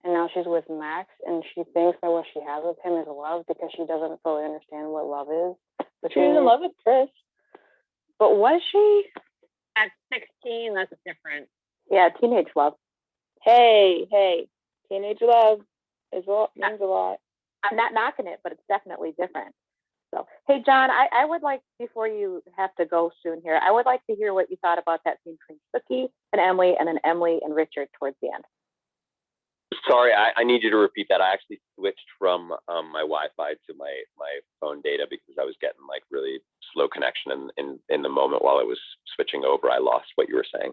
and now she's with Max and she thinks that what she has with him is love because she doesn't fully understand what love is. But She was in love with Chris. But was she? At 16, that's different. Yeah, teenage love. Hey, teenage love means a lot. I'm not knocking it, but it's definitely different. So, hey, John, I would like, before you have to go soon here, I would like to hear what you thought about that scene between Sookie and Emily, and then Emily and Richard towards the end. Sorry, I need you to repeat that. I actually switched from my Wi-Fi to my phone data because I was getting like really slow connection in the moment while I was switching over. I lost what you were saying.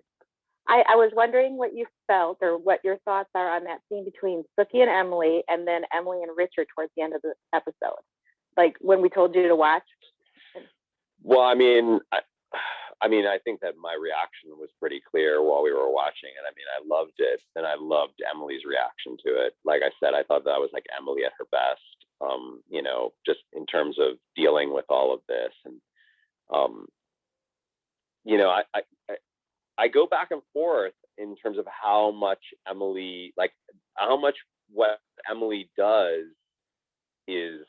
I was wondering what you felt or what your thoughts are on that scene between Sookie and Emily, and then Emily and Richard towards the end of the episode, like when we told you to watch. Well, I think that my reaction was pretty clear while we were watching it. I mean, I loved it, and I loved Emily's reaction to it. Like I said, I thought that was like Emily at her best. Just in terms of dealing with all of this, and I go back and forth in terms of how much what Emily does is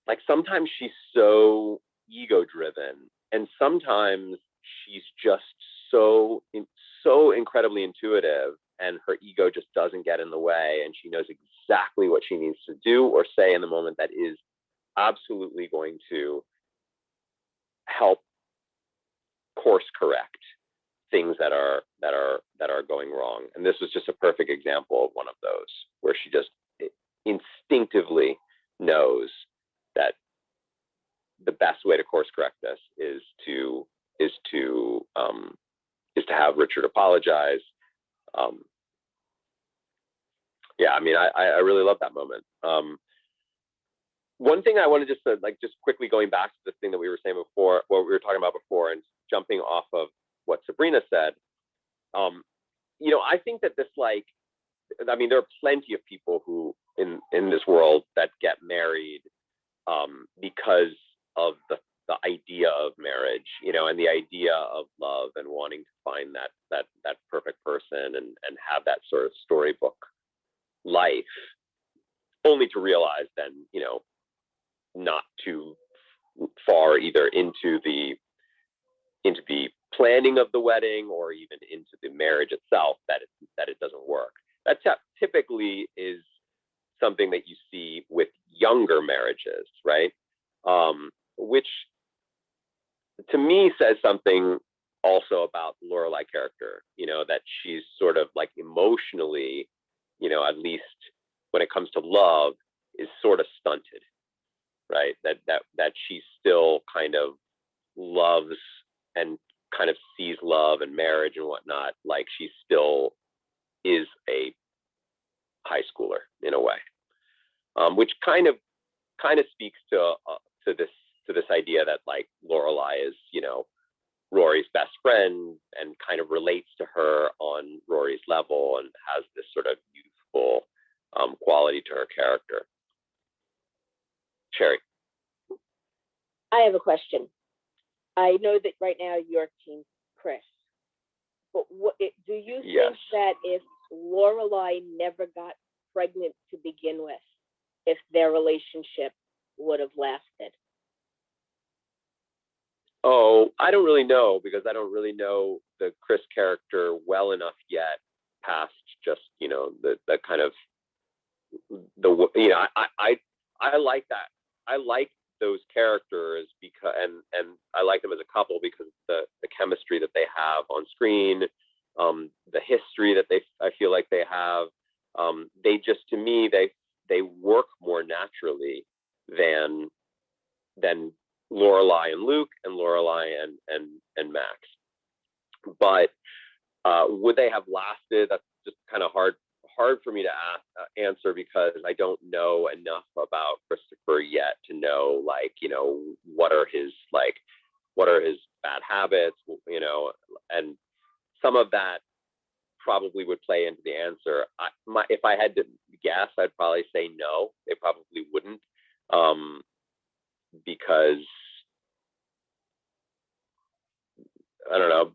like, sometimes she's so ego driven, and sometimes she's just so incredibly intuitive, and her ego just doesn't get in the way, and she knows exactly what she needs to do or say in the moment that is absolutely going to help course correct things that are going wrong. And this was just a perfect example of one of those, where she just instinctively knows that the best way to course correct this is to have Richard apologize. I really love that moment. One thing I wanted just quickly going back to the thing that we were saying before, what we were talking about before, and jumping off of what Sabrina said. I think that this, there are plenty of people who in this world that get married because of the idea of marriage, and the idea of love and wanting to find that perfect person and have that sort of storybook life, only to realize then, not too far either into the planning of the wedding or even into the marriage itself that it doesn't work. That typically is something that you see with younger marriages, right? Which to me says something also about the Lorelai character, that she's sort of like emotionally, at least when it comes to love, is sort of stunted, right? That she still kind of loves and kind of sees love and marriage and whatnot like she still is a high schooler in a way, which kind of speaks to this idea that like Lorelai is, Rory's best friend and kind of relates to her on Rory's level and has this sort of youthful quality to her character. Sherry. I have a question. I know that right now you're Team Chris, but do you think that if Lorelai never got pregnant to begin with, if their relationship would have lasted? Oh, I don't really know, because I don't really know the Chris character well enough yet, past just, you know, the kind of the, you know, I like that. I like those characters because, and I like them as a couple because the chemistry that they have on screen, the history that I feel like they have, they just, to me, they work more naturally than Lorelai and Luke and Lorelai and Max. But would they have lasted? That's just kind of hard for me to answer, because I don't know enough about Christopher yet to know, like, you know, what are his bad habits, you know, and some of that probably would play into the answer. If I had to guess, I'd probably say no, they probably wouldn't, because I don't know.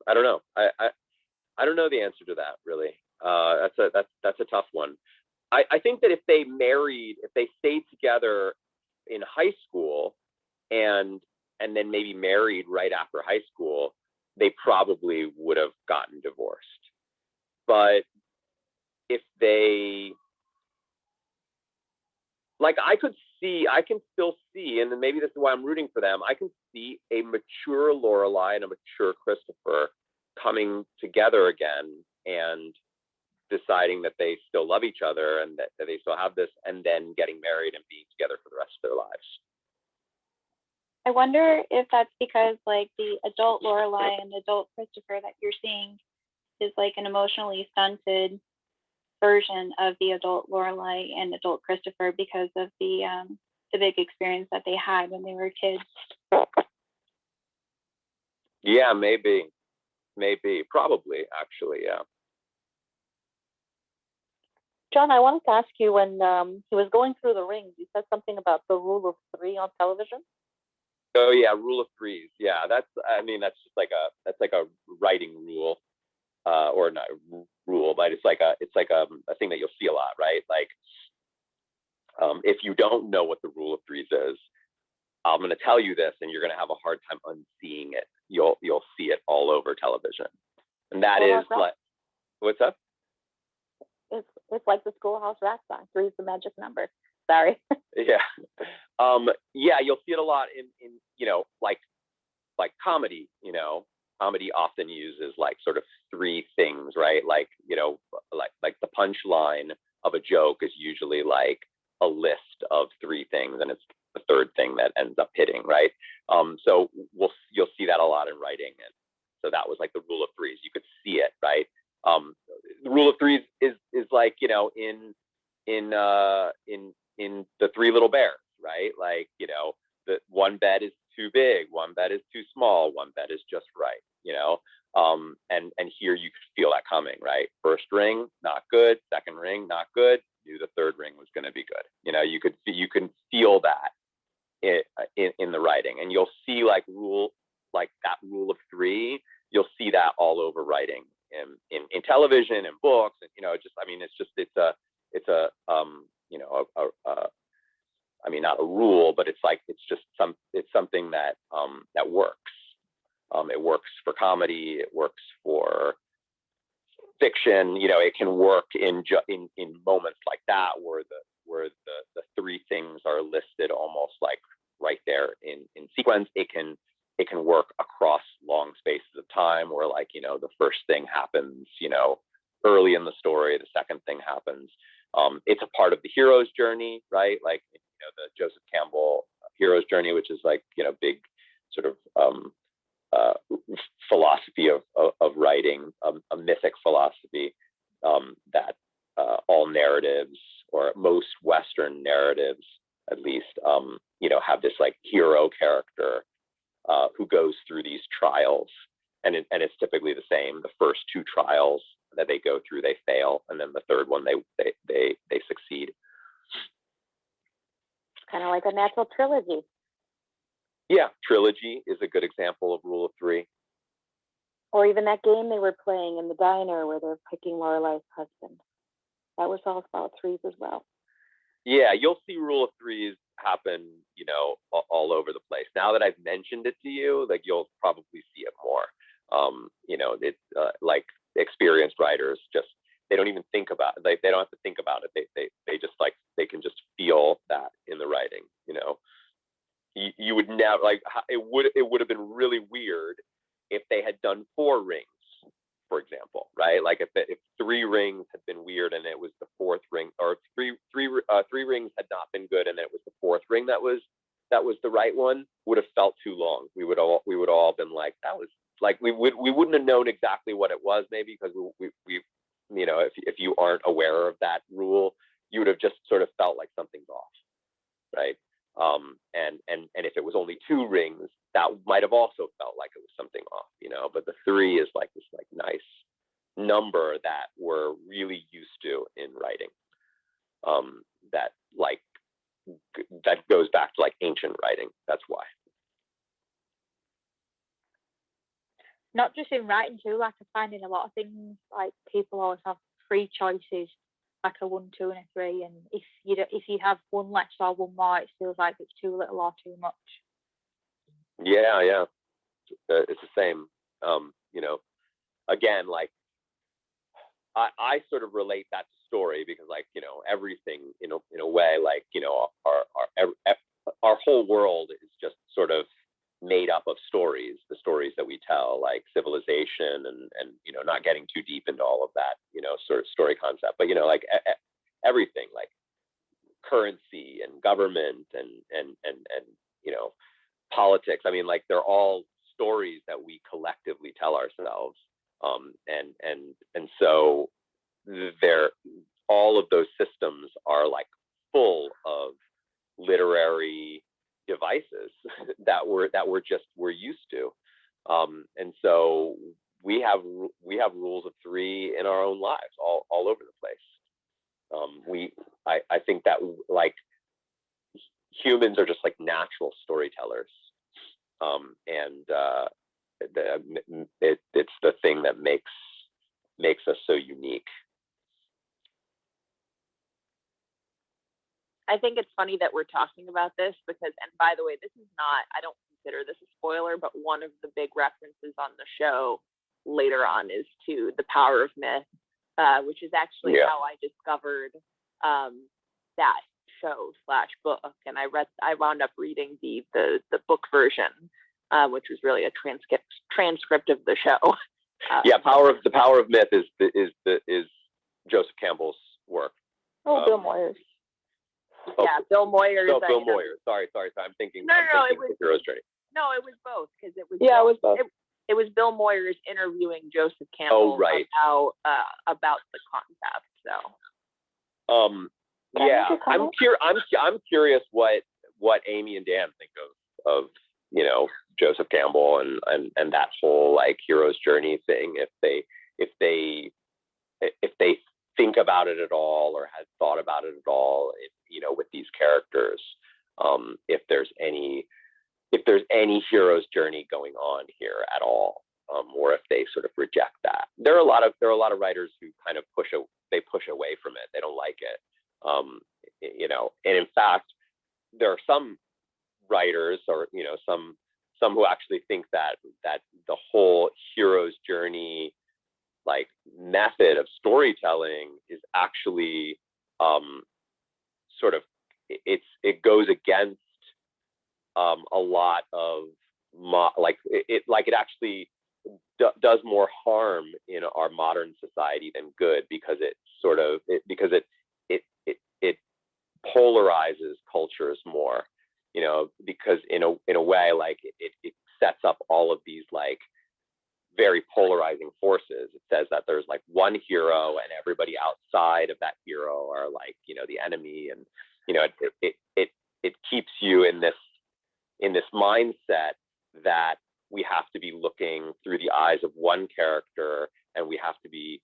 I don't know. I don't know the answer to that, really. That's a tough one. I think that if they stayed together in high school and then maybe married right after high school, they probably would have gotten divorced. But if they, like, I can still see, and maybe this is why I'm rooting for them, I can see a mature Lorelai and a mature Christopher coming together again and deciding that they still love each other and that they still have this, and then getting married and being together for the rest of their lives. I wonder if that's because, like, the adult Lorelai and adult Christopher that you're seeing is like an emotionally stunted version of the adult Lorelai and adult Christopher because of the big experience that they had when they were kids. Yeah, maybe, probably, actually, yeah. John, I wanted to ask you, when he was going through the rings, you said something about the rule of three on television. Oh yeah, rule of threes. Yeah, that's just like a writing rule, or not rule, but it's like a thing that you'll see a lot, right? Like, if you don't know what the rule of threes is, I'm going to tell you this, and you're going to have a hard time unseeing it. You'll see it all over television, and that is like, what's up? It's like the Schoolhouse Rock song. Three is the magic number. Sorry. Yeah. Yeah, you'll see it a lot in you know, like comedy, you know. Comedy often uses like sort of three things, right? Like, you know, like the punchline of a joke is usually like a list of three things, and it's the third thing that ends up hitting, right? So you'll see that a lot in writing, and so that was like the rule of threes. You could see it, right? The rule of threes is like, you know, in the Three Little Bears, right? Like, you know, the one bed is too big, one bed is too small, one bed is just right, you know. And here you could feel that coming, right? First ring, not good. Second ring, not good. Knew the third ring was going to be good. You know, you can feel that in the writing, and you'll see like that rule of three. You'll see that all over writing in television and books, and, you know, just, I mean, it's a you know, I mean, not a rule, but it's something that that works. It works for comedy. It works for fiction. You know, it can work in moments like that where the three things are listed almost like right there in sequence. It can work across long spaces of time where, like, you know, the first thing happens, you know, early in the story, the second thing happens. It's a part of the hero's journey, right? Like, you know, the Joseph Campbell hero's journey, which is like, you know, big sort of philosophy of writing, a mythic philosophy, that all narratives, or most Western narratives at least, you know, have this like hero character who goes through these same. The first two trials that they go through, they fail, and then the third one they succeed. It's kind of like a natural trilogy. Yeah, trilogy is a good example of rule of three. Or even that game they were playing in the diner where they're picking Lorelai's husband. That was all about threes as well. Yeah, you'll see rule of threes happen, all over the place. Now that I've mentioned it to you, like you'll probably see it more. It's like experienced writers they don't even think about it. They don't have to think about it. They just they can just feel that in the writing. You would never it would have been really weird if they had done 4 rings, for example, right? Like if 3 rings had been weird and it was the 4th ring, or three rings had not been good and it was the 4th ring that was the right one, would have felt too long. We would all been like, that was like, we wouldn't have known exactly what it was, maybe, because we if you aren't aware of that rule, you would have just sort of felt like something's off, right? And if it was only 2 rings, that might have also felt like it was something off, but the 3 is like this nice number that we're really used to in writing, that goes back to ancient writing. That's why. Not just in writing too, I find in a lot of things, people always have 3 choices, like a 1, 2, and a 3, and if you have 1 less or 1 more, it feels like it's too little or too much. Yeah, it's the same. Again, I sort of relate that to story because, everything in a way, our whole world is just sort of made up of stories, the stories that we tell, like civilization and not getting too deep into all of that, sort of story concept, but everything, like currency and government and politics. I mean, they're all stories that we collectively tell ourselves, and so all of those systems are full of literary devices that we're used to, and so we have rules of 3 in our own lives all over the place. I think that humans are just natural storytellers, and it's the thing that makes us so unique. I think it's funny that we're talking about this because, and by the way, I don't consider this a spoiler, but one of the big references on the show later on is to The Power of Myth, which is actually how I discovered that show / book. And I wound up reading the book version, which was really a transcript of the show. The Power of Myth is Joseph Campbell's work. Bill Moyers. Bill Moyers. No, Bill Moyers. Sorry. I'm thinking. It was Hero's Journey. No, it was both, because it was. Yeah, it was both. It was Bill Moyers interviewing Joseph Campbell about the concept. So. I'm curious what Amy and Dan think of Joseph Campbell and that whole Hero's Journey thing. If they think about it at all, or had thought about it at all, with these characters, if there's any hero's journey going on here at all, or if they sort of reject that. There are a lot of writers who kind of push away from it. They don't like it, and in fact, there are some writers, or some who actually think that the whole hero's journey method of storytelling is actually sort of it goes against a lot of it actually does more harm in our modern society than good, because it polarizes cultures more, because in a way it sets up all of these very polarizing forces. It says that there's one hero and everybody outside of that hero are the enemy, and it keeps you in this mindset that we have to be looking through the eyes of one character, and we have to be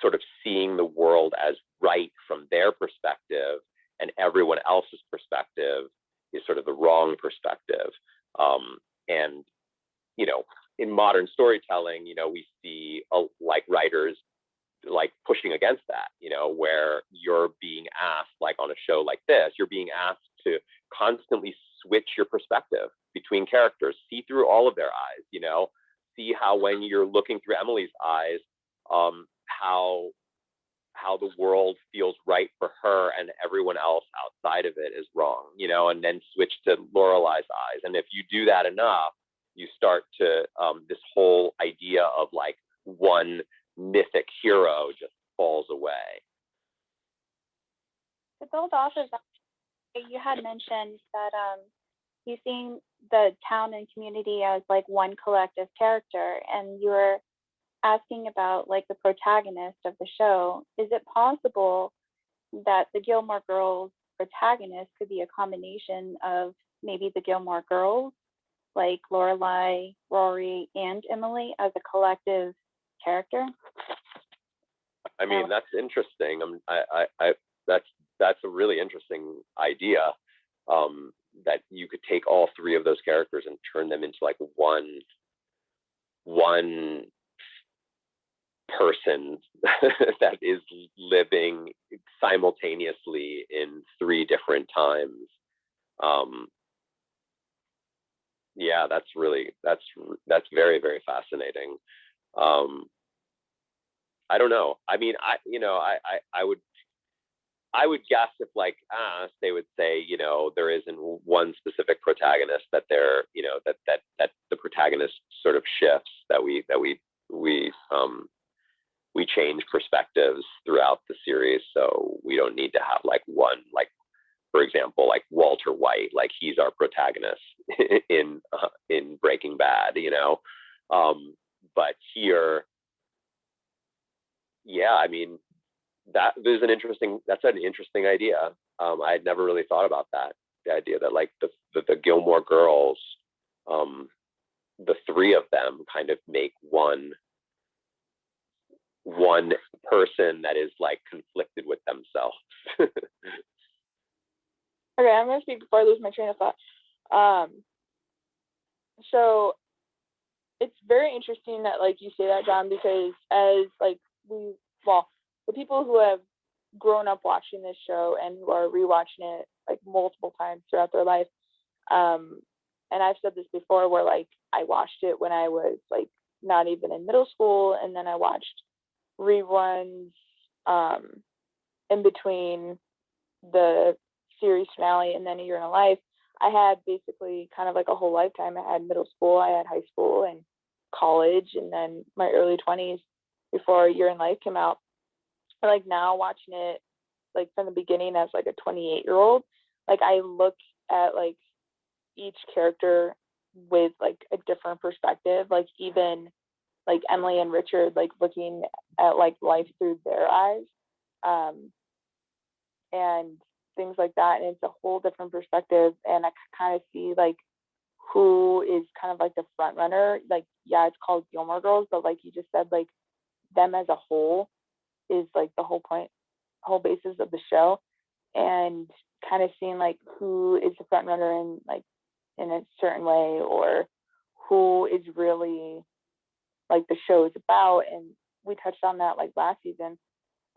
sort of seeing the world as right from their perspective, and everyone else's perspective is sort of the wrong perspective. And, you know, in modern storytelling, you know, we see like writers like pushing against that, you know, where you're being asked, like on a show like this, you're being asked to constantly switch your perspective between characters, see through all of their eyes, you know, see how when you're looking through Emily's eyes, how the world feels right for her and everyone else outside of it is wrong, you know, and then switch to Lorelai's eyes. And if you do that enough, you start to, this whole idea of like one mythic hero just falls away. To build off of that, you had mentioned that you seeing the town and community as like one collective character, and you were asking about like the protagonist of the show. Is it possible that the Gilmore Girls protagonist could be a combination of maybe the Gilmore Girls, like Lorelai, Rory, and Emily as a collective character? I mean, that's interesting. That's a really interesting idea. That you could take all three of those characters and turn them into like one person that is living simultaneously in three different times. Yeah, that's very, very fascinating. I don't know. I mean, I would guess if like asked, they would say, you know, there isn't one specific protagonist that they're, you know, that the protagonist sort of shifts, that we change perspectives throughout the series. So we don't need to have like one, like, for example, like Walter White, like he's our protagonist in Breaking Bad, you know. But here, yeah, I mean, that's an interesting idea. I had never really thought about that. The idea that like the Gilmore Girls, the three of them kind of make one person that is like conflicted with themselves. Okay, I'm gonna speak before I lose my train of thought. So it's very interesting that like you say that, John, because as like the people who have grown up watching this show and who are rewatching it like multiple times throughout their life, and I've said this before, where like I watched it when I was like not even in middle school, and then I watched reruns in between the series finale and then A Year in a Life. I had basically kind of like a whole lifetime. I had middle school, I had high school and college, and then my early 20s before A Year in Life came out. Like now watching it like from the beginning as like a 28-year-old, like I look at like each character with like a different perspective, like even like Emily and Richard, like looking at like life through their eyes, and things like that. And it's a whole different perspective, and I kind of see like who is kind of like the front runner. Like, yeah, it's called Gilmore Girls, but like you just said, like them as a whole is like the whole point, whole basis of the show, and kind of seeing like who is the front runner in like in a certain way, or who is really like the show is about. And we touched on that like last season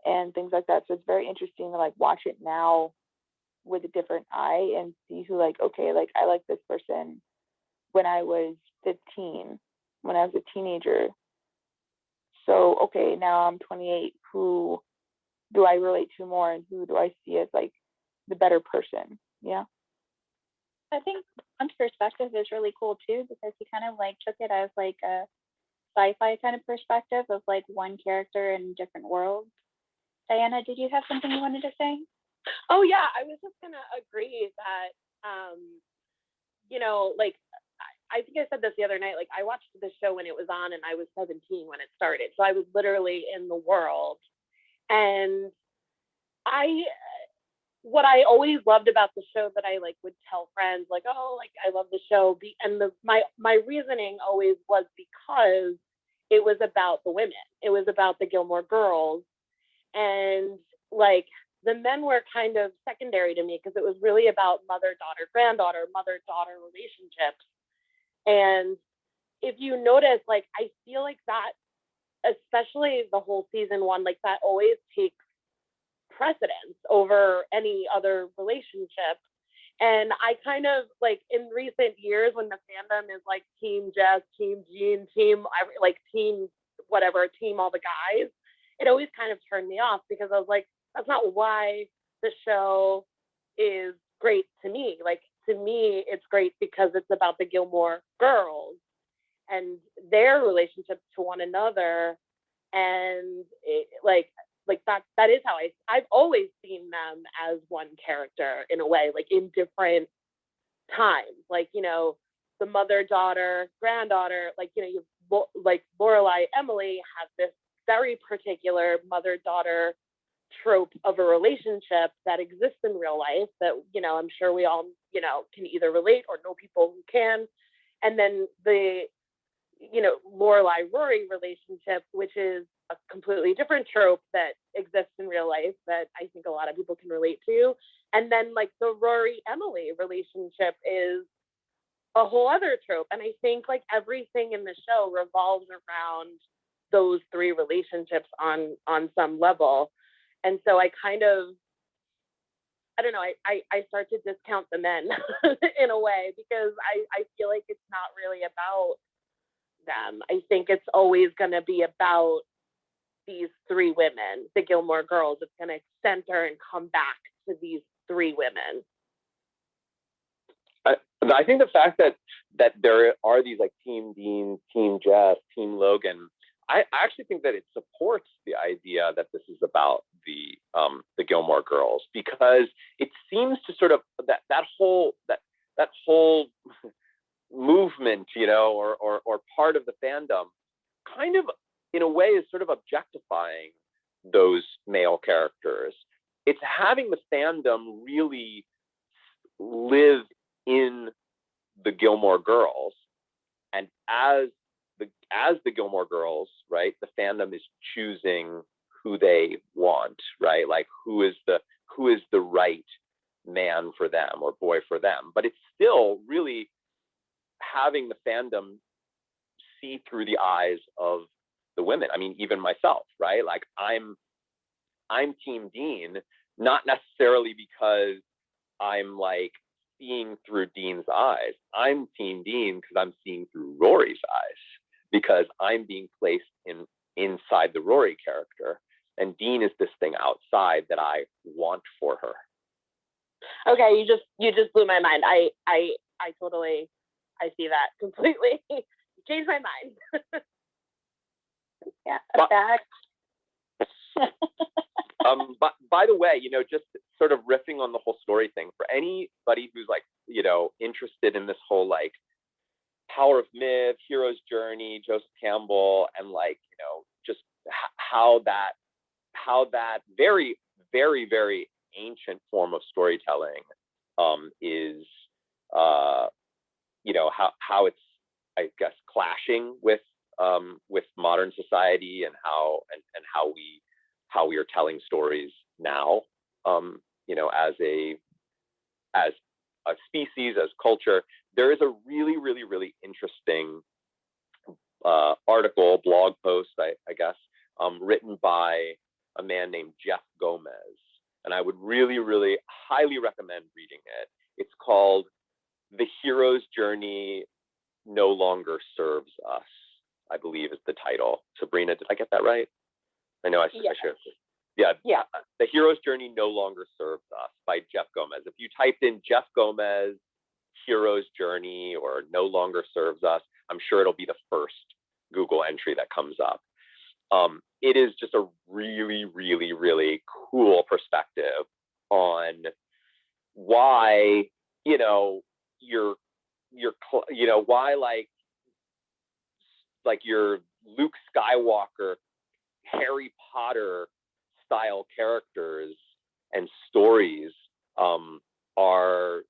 and things like that. So it's very interesting to like watch it now with a different eye and see who like, okay, like I like this person when I was 15, when I was a teenager. So, okay, now I'm 28. Who do I relate to more, and who do I see as like the better person? Yeah. I think John's perspective is really cool too, because he kind of like took it as like a sci-fi kind of perspective of like one character in different worlds. Diana, did you have something you wanted to say? Oh yeah, I was just gonna agree that you know, like I think I said this the other night, like I watched the show when it was on and I was 17 when it started. So I was literally in the world. And I what I always loved about the show that I like would tell friends, like, oh, like I love the show, and my reasoning always was because it was about the women, it was about the Gilmore Girls, and like the men were kind of secondary to me because it was really about mother daughter granddaughter mother daughter relationships. And if you notice, like I feel like that, especially the whole season one, like that always takes precedence over any other relationship. And I kind of like in recent years when the fandom is like team Jess, team Jean, team like team whatever, team all the guys, it always kind of turned me off because I was like, that's not why the show is great to me. Like to me, it's great because it's about the Gilmore Girls and their relationships to one another. And it, like that is how I've always seen them as one character in a way, like in different times, like, you know, the mother daughter granddaughter, like, you know, you like Lorelai, Emily have this very particular mother daughter trope of a relationship that exists in real life that, you know, I'm sure we all, you know, can either relate or know people who can. And then the, you know, Lorelai Rory relationship, which is a completely different trope that exists in real life that I think a lot of people can relate to. And then like the Rory Emily relationship is a whole other trope. And I think like everything in the show revolves around those three relationships on some level. And so I kind of, I don't know, I start to discount the men in a way because I feel like it's not really about them. I think it's always going to be about these three women, the Gilmore Girls. It's going to center and come back to these three women. I think the fact that there are these like Team Dean, Team Jess, Team Logan, I actually think that it supports the idea that this is about the Gilmore Girls, because it seems to sort of that whole movement, you know, or part of the fandom kind of in a way is sort of objectifying those male characters. It's having the fandom really live in the Gilmore Girls, and as the Gilmore Girls, right, the fandom is choosing who they want, right, like who is the right man for them or boy for them. But it's still really having the fandom see through the eyes of the women. I mean, even myself, right, like I'm Team Dean, not necessarily because I'm like seeing through Dean's eyes. I'm Team Dean because I'm seeing through Rory's eyes, because I'm being placed inside the Rory character, and Dean is this thing outside that I want for her. Okay, you just blew my mind. I totally, I see that completely. You changed my mind. Yeah, But by the way, you know, just sort of riffing on the whole story thing, for anybody who's like, you know, interested in this whole like Power of Myth, hero's journey, Joseph Campbell, and like, you know, just how that very, very, very ancient form of storytelling is, you know, how it's, I guess, clashing with modern society and how we are telling stories now, you know, as a species, as culture. There is a really, really, really interesting article, blog post, I guess, written by a man named Jeff Gomez. And I would really, really highly recommend reading it. It's called "The Hero's Journey No Longer Serves Us," I believe is the title. Sabrina, did I get that right? I know I should. Yeah. The Hero's Journey No Longer Serves Us by Jeff Gomez. If you typed in Jeff Gomez, Hero's Journey, or No Longer Serves Us, I'm sure it'll be the first Google entry that comes up. It is just a really, really, really cool perspective on why, you know, why like your Luke Skywalker, Harry Potter style characters and stories are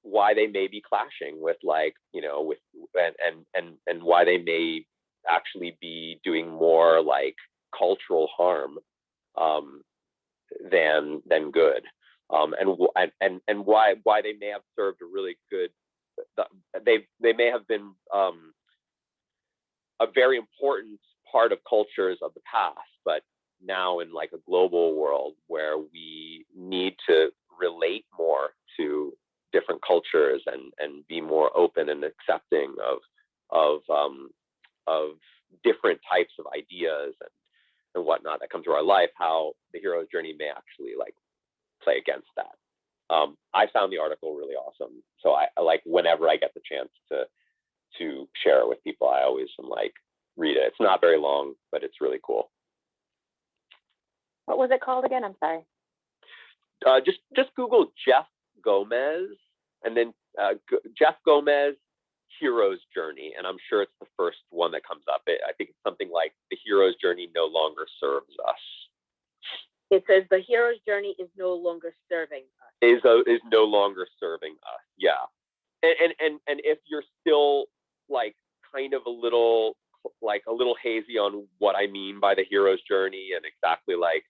why they may be clashing with like, with and why they may actually be doing more like cultural harm than good, and why they may have served a really good. They may have been a very important part of cultures of the past, but now in like a global world where we need to relate more to different cultures and be more open and accepting of different types of ideas and whatnot that come to our life, how the hero's journey may actually like play against that. I found the article really awesome, so I like whenever I get the chance to share it with people, I always am like, read it. It's not very long, but it's really cool. What was it called again? I'm sorry. Just Google Jeff Gomez and then Jeff Gomez hero's journey, and I'm sure it's the first one that comes up. I think it's something like the hero's journey no longer serves us. It says the hero's journey is no longer serving us. Is no longer serving us. Yeah, and if you're still like kind of a little hazy on what I mean by the hero's journey and exactly like,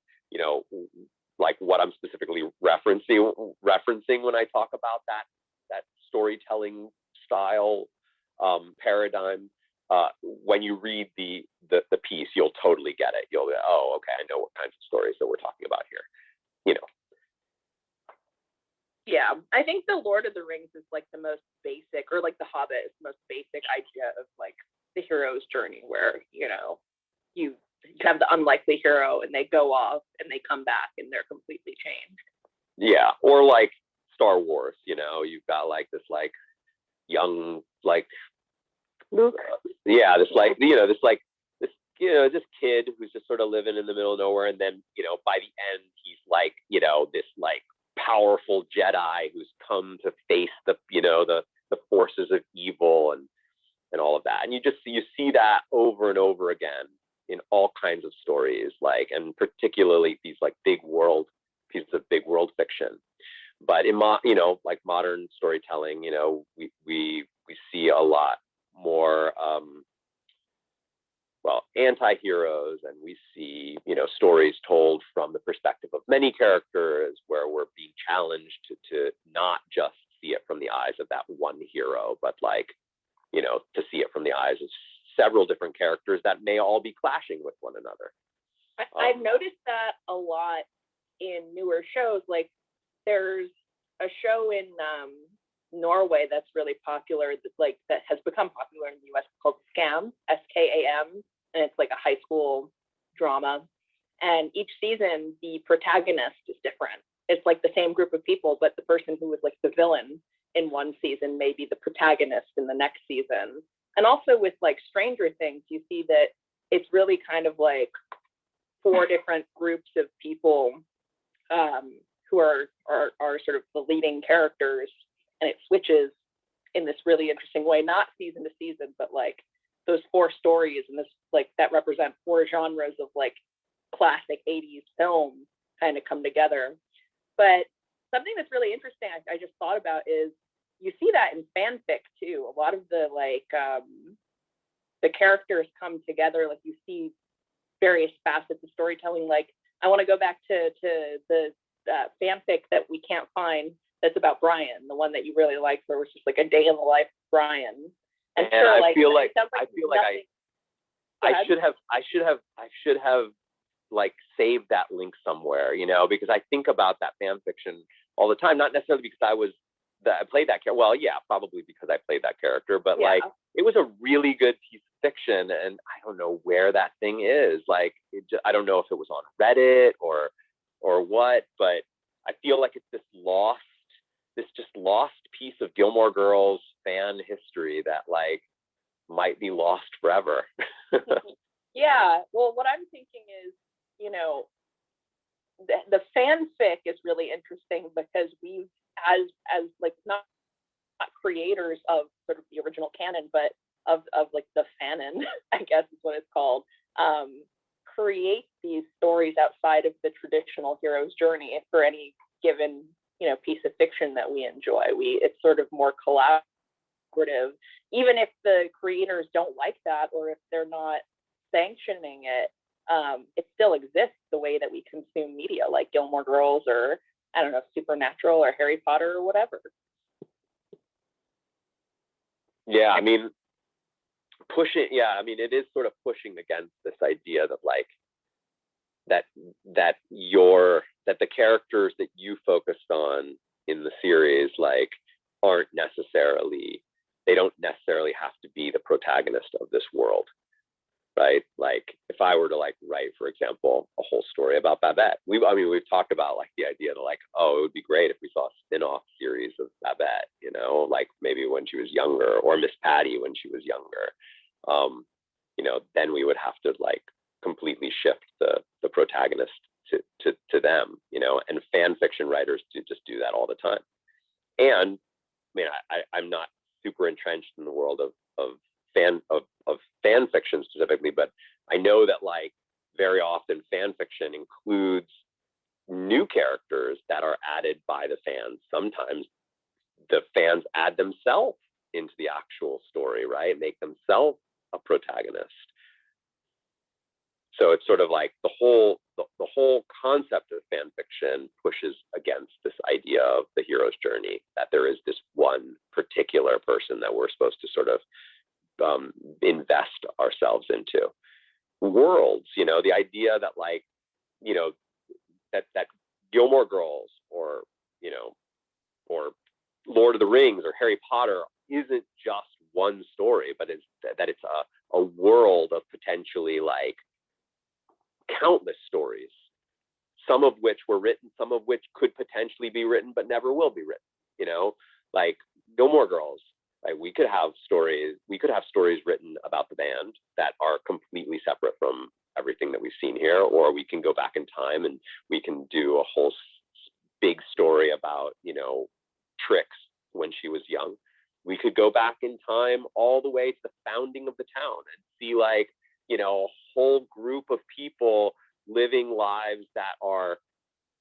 like what I'm specifically referencing when I talk about that storytelling style paradigm, when you read the piece, you'll totally get it. You'll be, oh, okay, I know what kinds of stories that we're talking about here. Yeah, I think the Lord of the Rings is like the most basic, or like the Hobbit is the most basic idea of like the hero's journey, where you have the unlikely hero and they go off and they come back and they're completely changed. Yeah, or like Star Wars, you've got like this like young like Luke. Yeah, this kid who's just sort of living in the middle of nowhere, and then by the end he's like this like powerful Jedi who's come to face the forces of evil and all of that, and you see that over and over again in all kinds of stories, like, and particularly these like pieces of big world fiction. But in like modern storytelling, we see a lot more anti-heroes, and we see stories told from the perspective of many characters, where we're being challenged to not just see it from the eyes of that one hero, but like to see it from the eyes of several different characters that may all be clashing with one another. I've noticed that a lot in newer shows. Like there's a show in Norway that's really popular, that has become popular in the US, called Skam, SKAM, and it's like a high school drama. And each season, the protagonist is different. It's like the same group of people, but the person who was like the villain in one season may be the protagonist in the next season. And also with like Stranger Things, you see that it's really kind of like 4 different groups of people who are sort of the leading characters, and it switches in this really interesting way, not season to season, but like those 4 stories and this like that represent 4 genres of like classic 80s film kind of come together. But something that's really interesting I just thought about is you see that in fanfic too. A lot of the like the characters come together, like you see various facets of storytelling. Like I want to go back to the fanfic that we can't find that's about Brian, the one that you really liked, where it was just like a day in the life of Brian. And sure, I feel like I should have like saved that link somewhere, because I think about that fan fiction all the time, not necessarily because I played that character. Well, yeah, probably because I played that character, but like it was a really good piece of fiction, and I don't know where that thing is. Like, I don't know if it was on Reddit or what, but I feel like it's this lost piece of Gilmore Girls fan history that like might be lost forever. Yeah. Well, what I'm thinking is, the fanfic is really interesting because we've, as like not creators of sort of the original canon, but of like the fanon, I guess is what it's called, create these stories outside of the traditional hero's journey for any given piece of fiction that we enjoy. It's sort of more collaborative, even if the creators don't like that, or if they're not sanctioning it. It still exists the way that we consume media, like Gilmore Girls, or I don't know, Supernatural, or Harry Potter, or whatever. Yeah, I mean, it is sort of pushing against this idea that like that the characters that you focused on in the series like they don't necessarily have to be the protagonist of this world, right? Like if I were to like write, for example, a whole story about Babette, we've talked about like the idea that like, oh, it would be great if we saw a spin-off series of Babette, like maybe when she was younger, or Miss Patty when she was younger. Then we would have to like completely shift the protagonist to them, and fan fiction writers just do that all the time. And I mean, I'm not super entrenched in the world of fan fiction specifically, but I know that like very often fan fiction includes new characters that are added by the fans. Sometimes the fans add themselves into the actual story, right? Make themselves a protagonist. So it's sort of like the whole concept of fan fiction pushes against this idea of the hero's journey, that there is this one particular person that we're supposed to sort of invest ourselves into. Worlds, the idea that like, that Gilmore Girls or Lord of the Rings or Harry Potter isn't just one story, but that it's a world of potentially like countless stories, some of which were written, some of which could potentially be written but never will be written. Like Gilmore Girls, like we could have stories written about the band that are completely separate from everything that we've seen here, or we can go back in time and we can do a whole big story about Trix when she was young. We could go back in time all the way to the founding of the town and see like a whole group of people living lives that are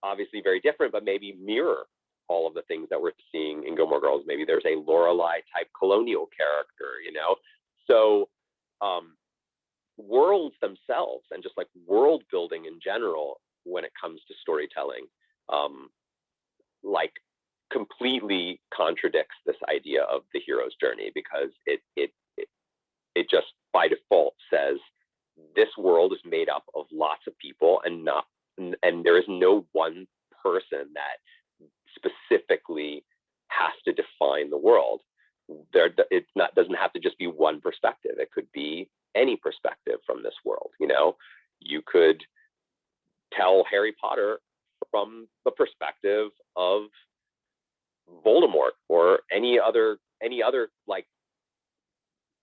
obviously very different, but maybe mirror all of the things that we're seeing in Gilmore Girls. Maybe there's a Lorelai type colonial character, So worlds themselves and just like world building in general when it comes to storytelling, like completely contradicts this idea of the hero's journey, because it just by default says this world is made up of lots of people, and there is no one person that specifically has to define the world. Doesn't have to just be one perspective. It could be any perspective from this world. You could tell Harry Potter from the perspective of Voldemort or any other like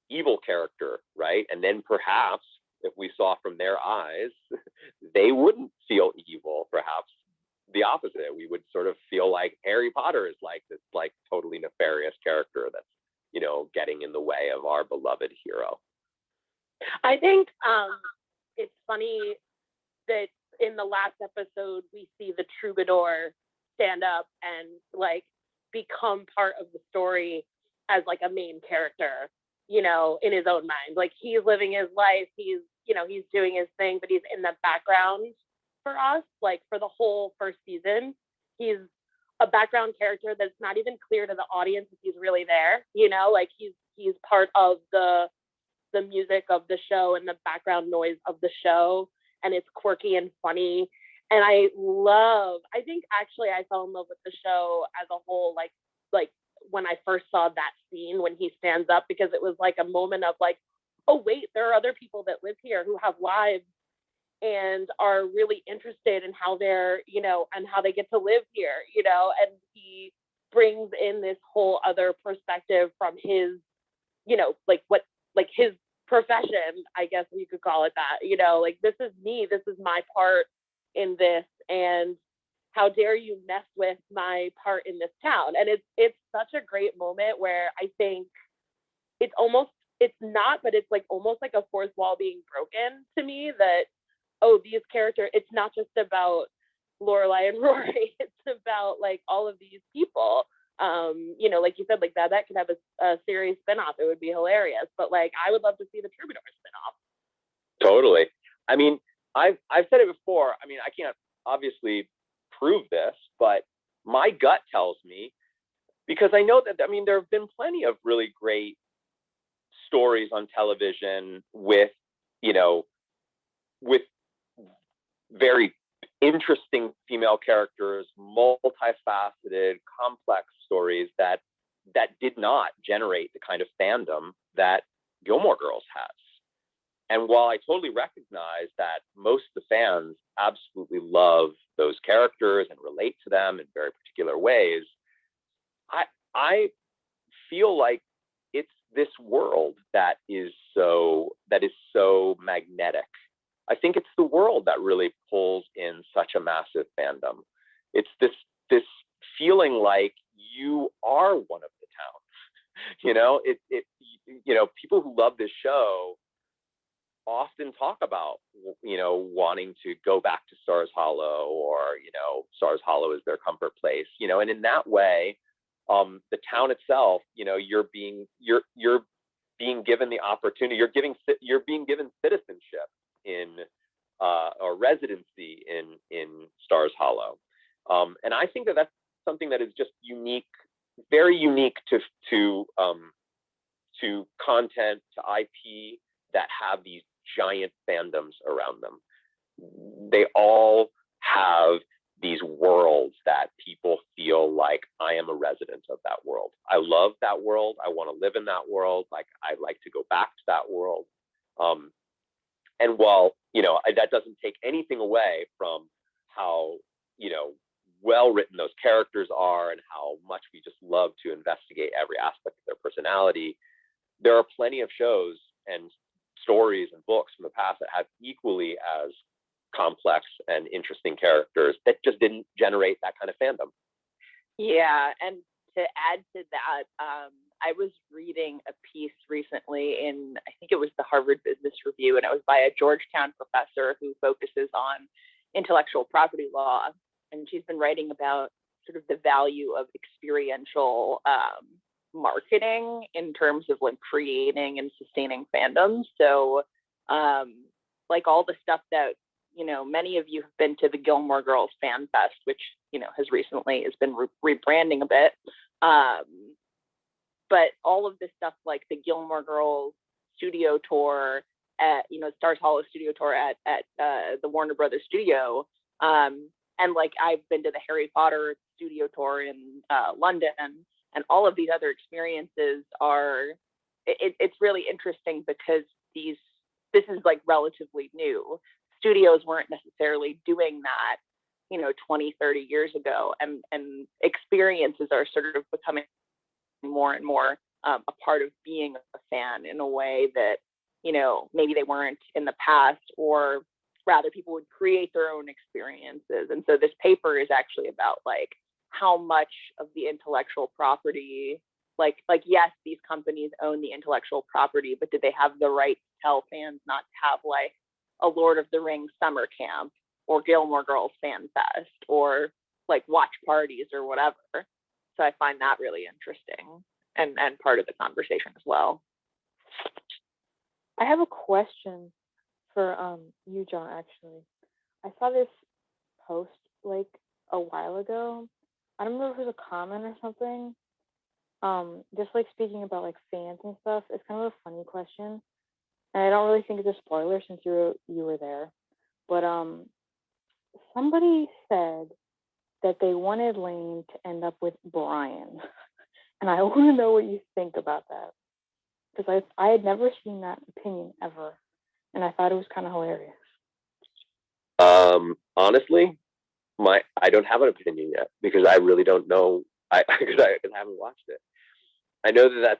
evil character, right? And then perhaps if we saw from their eyes, they wouldn't feel evil. Perhaps the opposite. We would sort of feel like Harry Potter is like this like totally nefarious character that's getting in the way of our beloved hero. I think it's funny that in the last episode we see the troubadour stand up and like become part of the story as like a main character, in his own mind. Like he's living his life, he's doing his thing, but he's in the background for us. Like for the whole first season, he's a background character that's not even clear to the audience if he's really there. Like he's part of the music of the show and the background noise of the show, and it's quirky and funny. And I think actually I fell in love with the show as a whole, like when I first saw that scene when he stands up, because it was like a moment of like, oh wait, there are other people that live here who have lives and are really interested in how they're, and how they get to live here, and he brings in this whole other perspective from his, like his profession, I guess you could call it that, like this is me, this is my part in this, and how dare you mess with my part in this town. And it's such a great moment where I think it's not, but it's like almost like a fourth wall being broken to me, that, oh, these characters, it's not just about Lorelai and Rory. It's about like all of these people. You know, like you said, like that could have a series spinoff. It would be hilarious. But like, I would love to see the Troubadour spinoff. Totally. I mean, I've said it before. I mean, I can't obviously prove this, but my gut tells me, because I know that, I mean, there have been plenty of really great stories on television with, you know, with very interesting female characters, multifaceted, complex stories that did not generate the kind of fandom that Gilmore Girls has. And while I totally recognize that most of the fans absolutely love those characters and relate to them in very particular ways, I feel like it's this world that is so magnetic. I think it's the world that really pulls in such a massive fandom. It's this feeling like you are one of the towns. You know, you know, people who love this show often talk about, you know, wanting to go back to Stars Hollow, or, you know, Stars Hollow is their comfort place, you know, and in that way, the town itself, you know, you're being given the opportunity, you're being given citizenship in or residency in Stars Hollow. And I think that that's something that is just unique, very unique to content, to IP that have these giant fandoms around them. They all have these worlds that people feel like, I am a resident of that world. I love that world. I want to live in that world. Like, I'd like to go back to that world. And while, you know, that doesn't take anything away from how, you know, well written those characters are and how much we just love to investigate every aspect of their personality, there are plenty of shows and stories and books from the past that have equally as complex and interesting characters that just didn't generate that kind of fandom. Yeah, and to add to that, I was reading a piece recently in, I think it was the Harvard Business Review, and it was by a Georgetown professor who focuses on intellectual property law, and she's been writing about sort of the value of experiential marketing in terms of like creating and sustaining fandoms. So like all the stuff that, you know, many of you have been to the Gilmore Girls Fan Fest, which, you know, has been rebranding a bit. But all of this stuff, like the Gilmore Girls studio tour at, you know, Stars Hollow studio tour at the Warner Brothers studio. And like, I've been to the Harry Potter studio tour in London, and all of these other experiences are, it's really interesting because this is like relatively new. Studios weren't necessarily doing that, you know, 20, 30 years ago. And experiences are sort of becoming more and more a part of being a fan in a way that, you know, maybe they weren't in the past, or rather people would create their own experiences. And so this paper is actually about like how much of the intellectual property, like yes, these companies own the intellectual property, but did they have the right to tell fans not to have like a Lord of the Rings summer camp or Gilmore Girls Fan Fest or like watch parties or whatever? So I find that really interesting and part of the conversation as well. I have a question for you, John, actually. I saw this post like a while ago. I don't remember if it was a comment or something. Just like speaking about like fans and stuff. It's kind of a funny question. And I don't really think it's a spoiler since you were there. But somebody said that they wanted Lane to end up with Brian. And I want to know what you think about that. Because I had never seen that opinion ever. And I thought it was kind of hilarious. Honestly, I don't have an opinion yet because I really don't know. Because I haven't watched it. I know that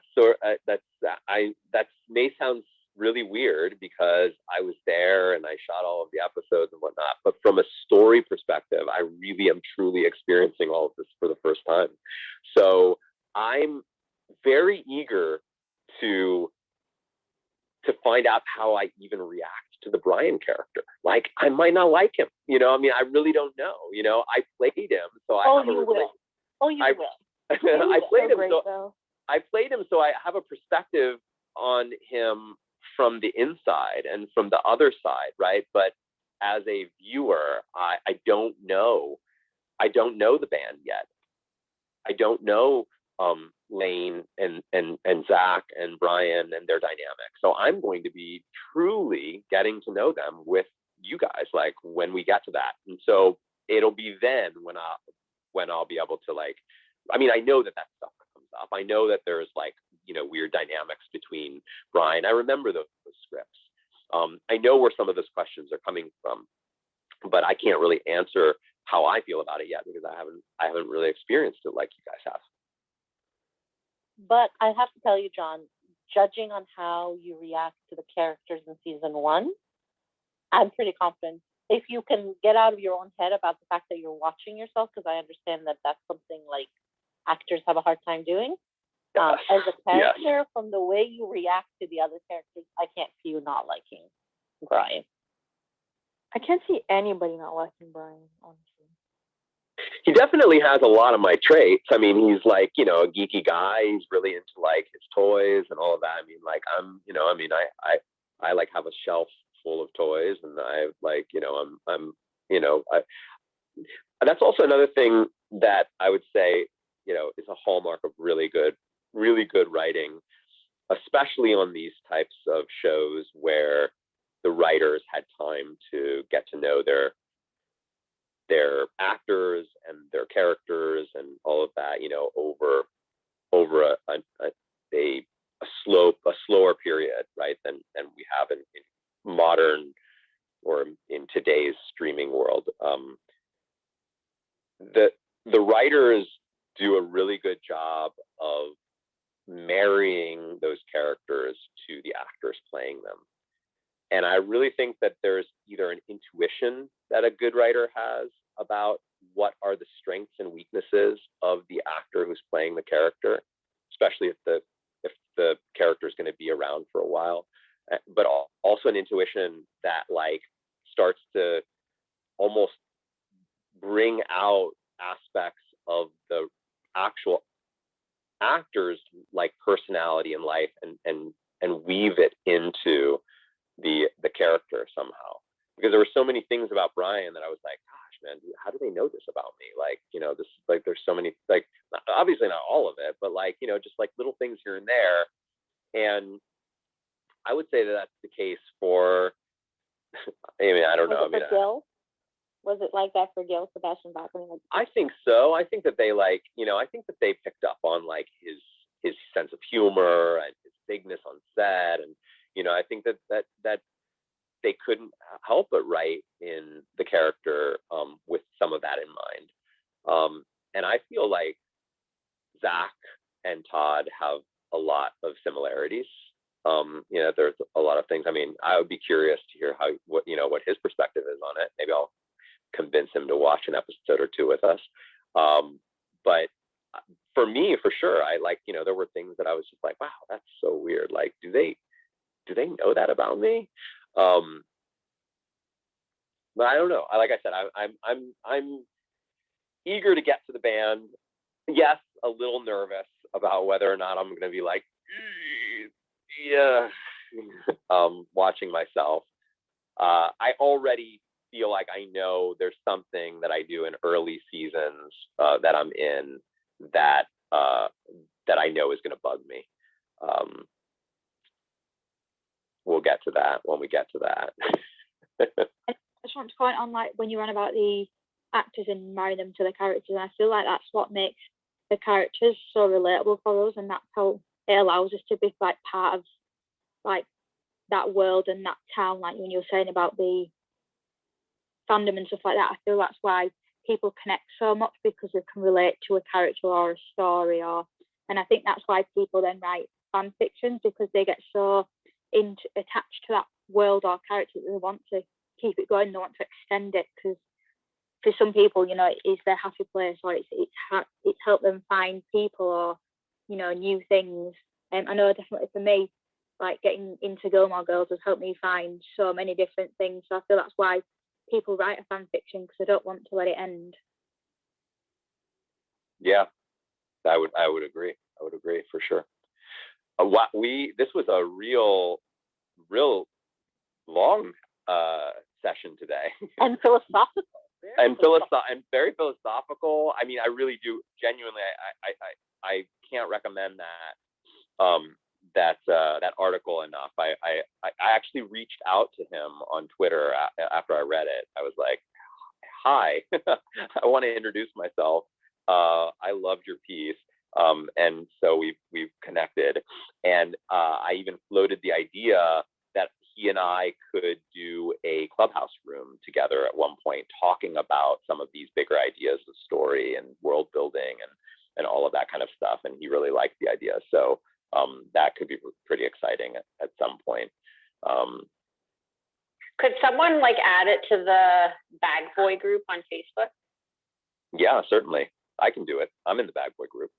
may sound really weird because I was there and I shot all of the episodes and whatnot. But from a story perspective, I really am truly experiencing all of this for the first time. So I'm very eager to find out how I even react to the Brian character. Like, I might not like him, you know, I mean, I really don't know, you know, I played him, so I have you will. Oh, you will. I played him, great, so though. I played him, so I have a perspective on him from the inside and from the other side, right? But as a viewer, I don't know. I don't know the band yet. I don't know Lane and Zach and Brian and their dynamic. So I'm going to be truly getting to know them with you guys, like when we get to that. And so it'll be then when I'll be able to, like, I mean, I know that stuff comes up. I know that there's, like, you know, weird dynamics between Brian. I remember those scripts. I know where some of those questions are coming from, but I can't really answer how I feel about it yet because I haven't really experienced it like you guys have. But I have to tell you, John, judging on how you react to the characters in season 1, I'm pretty confident. If you can get out of your own head about the fact that you're watching yourself, because I understand that that's something like actors have a hard time doing. As a character, from the way you react to the other characters, I can't see you not liking Brian. I can't see anybody not liking Brian, honestly. He definitely has a lot of my traits. I mean, he's, like, you know, a geeky guy. He's really into, like, his toys and all of that. I mean, like, I like have a shelf full of toys, and I, like, you know, I'm you know, that's also another thing that I would say, you know, is a hallmark of really good writing, especially on these types of shows where the writers had time to get to know their actors and their characters and all of that, you know, over a slower period, right, than we have in modern or in today's streaming world. The writers do a really good job of marrying those characters to the actors playing them. And I really think that there's either an intuition that a good writer has about what are the strengths and weaknesses of the actor who's playing the character, especially if the character is going to be around for a while, but also an intuition that, like, starts to almost bring out aspects of the actual actor's, like, personality and life and weave it into the character somehow. Because there were so many things about Brian that I was like, gosh, man, how do they know this about me? Like, you know, this, like, there's so many, like, obviously not all of it, but, like, you know, just, like, little things here and there. And I would say that that's the case for, I mean, I don't know. I mean, Gil? Was it like that for Gil, Sebastian Bach? I think so. I think that they, like, you know, I think that they picked up on, like, his sense of humor and his bigness on set. And, you know, I think that they couldn't help but write in the character with some of that in mind. And I feel like Zach and Todd have a lot of similarities. You know, there's a lot of things. I mean, I would be curious to hear what his perspective is on it. Maybe I'll convince him to watch an episode or two with us. But for me, for sure, I, like, you know, there were things that I was just like, wow, that's so weird. Like, do they know that about me? But I don't know. Like I said, I'm eager to get to the band. Yes, a little nervous about whether or not I'm going to be like, yeah, watching myself. I already feel like I know there's something that I do in early seasons that I'm in that I know is going to bug me. We'll get to that when we get to that. I just want to comment on, like, when you run about the actors and marrying them to the characters, and I feel like that's what makes the characters so relatable for us, and that's how it allows us to be, like, part of, like, that world and that town. Like when you were saying about the fandom and stuff like that, I feel that's why people connect so much, because they can relate to a character or a story, and I think that's why people then write fan fictions, because they get so attached to that world or character that they want to keep it going, they want to extend it, because for some people, you know, it is their happy place, or it's helped them find people or, you know, new things. I know definitely for me, like getting into Gilmore Girls has helped me find so many different things. So I feel that's why people write a fan fiction, because they don't want to let it end. Yeah, I would agree. I would agree for sure. This was a real long session today. And philosophical. And very philosophical. I mean, I really do genuinely. I can't recommend that that article enough. I actually reached out to him on Twitter after I read it. I was like, "Hi, I want to introduce myself. I loved your piece." And so we've connected, and I even floated the idea that he and I could do a clubhouse room together at one point, talking about some of these bigger ideas of story and world building and all of that kind of stuff. And he really liked the idea. So that could be pretty exciting at some point. Could someone like add it to the Bag Boy group on Facebook? Yeah, certainly. I can do it. I'm in the Bag Boy group.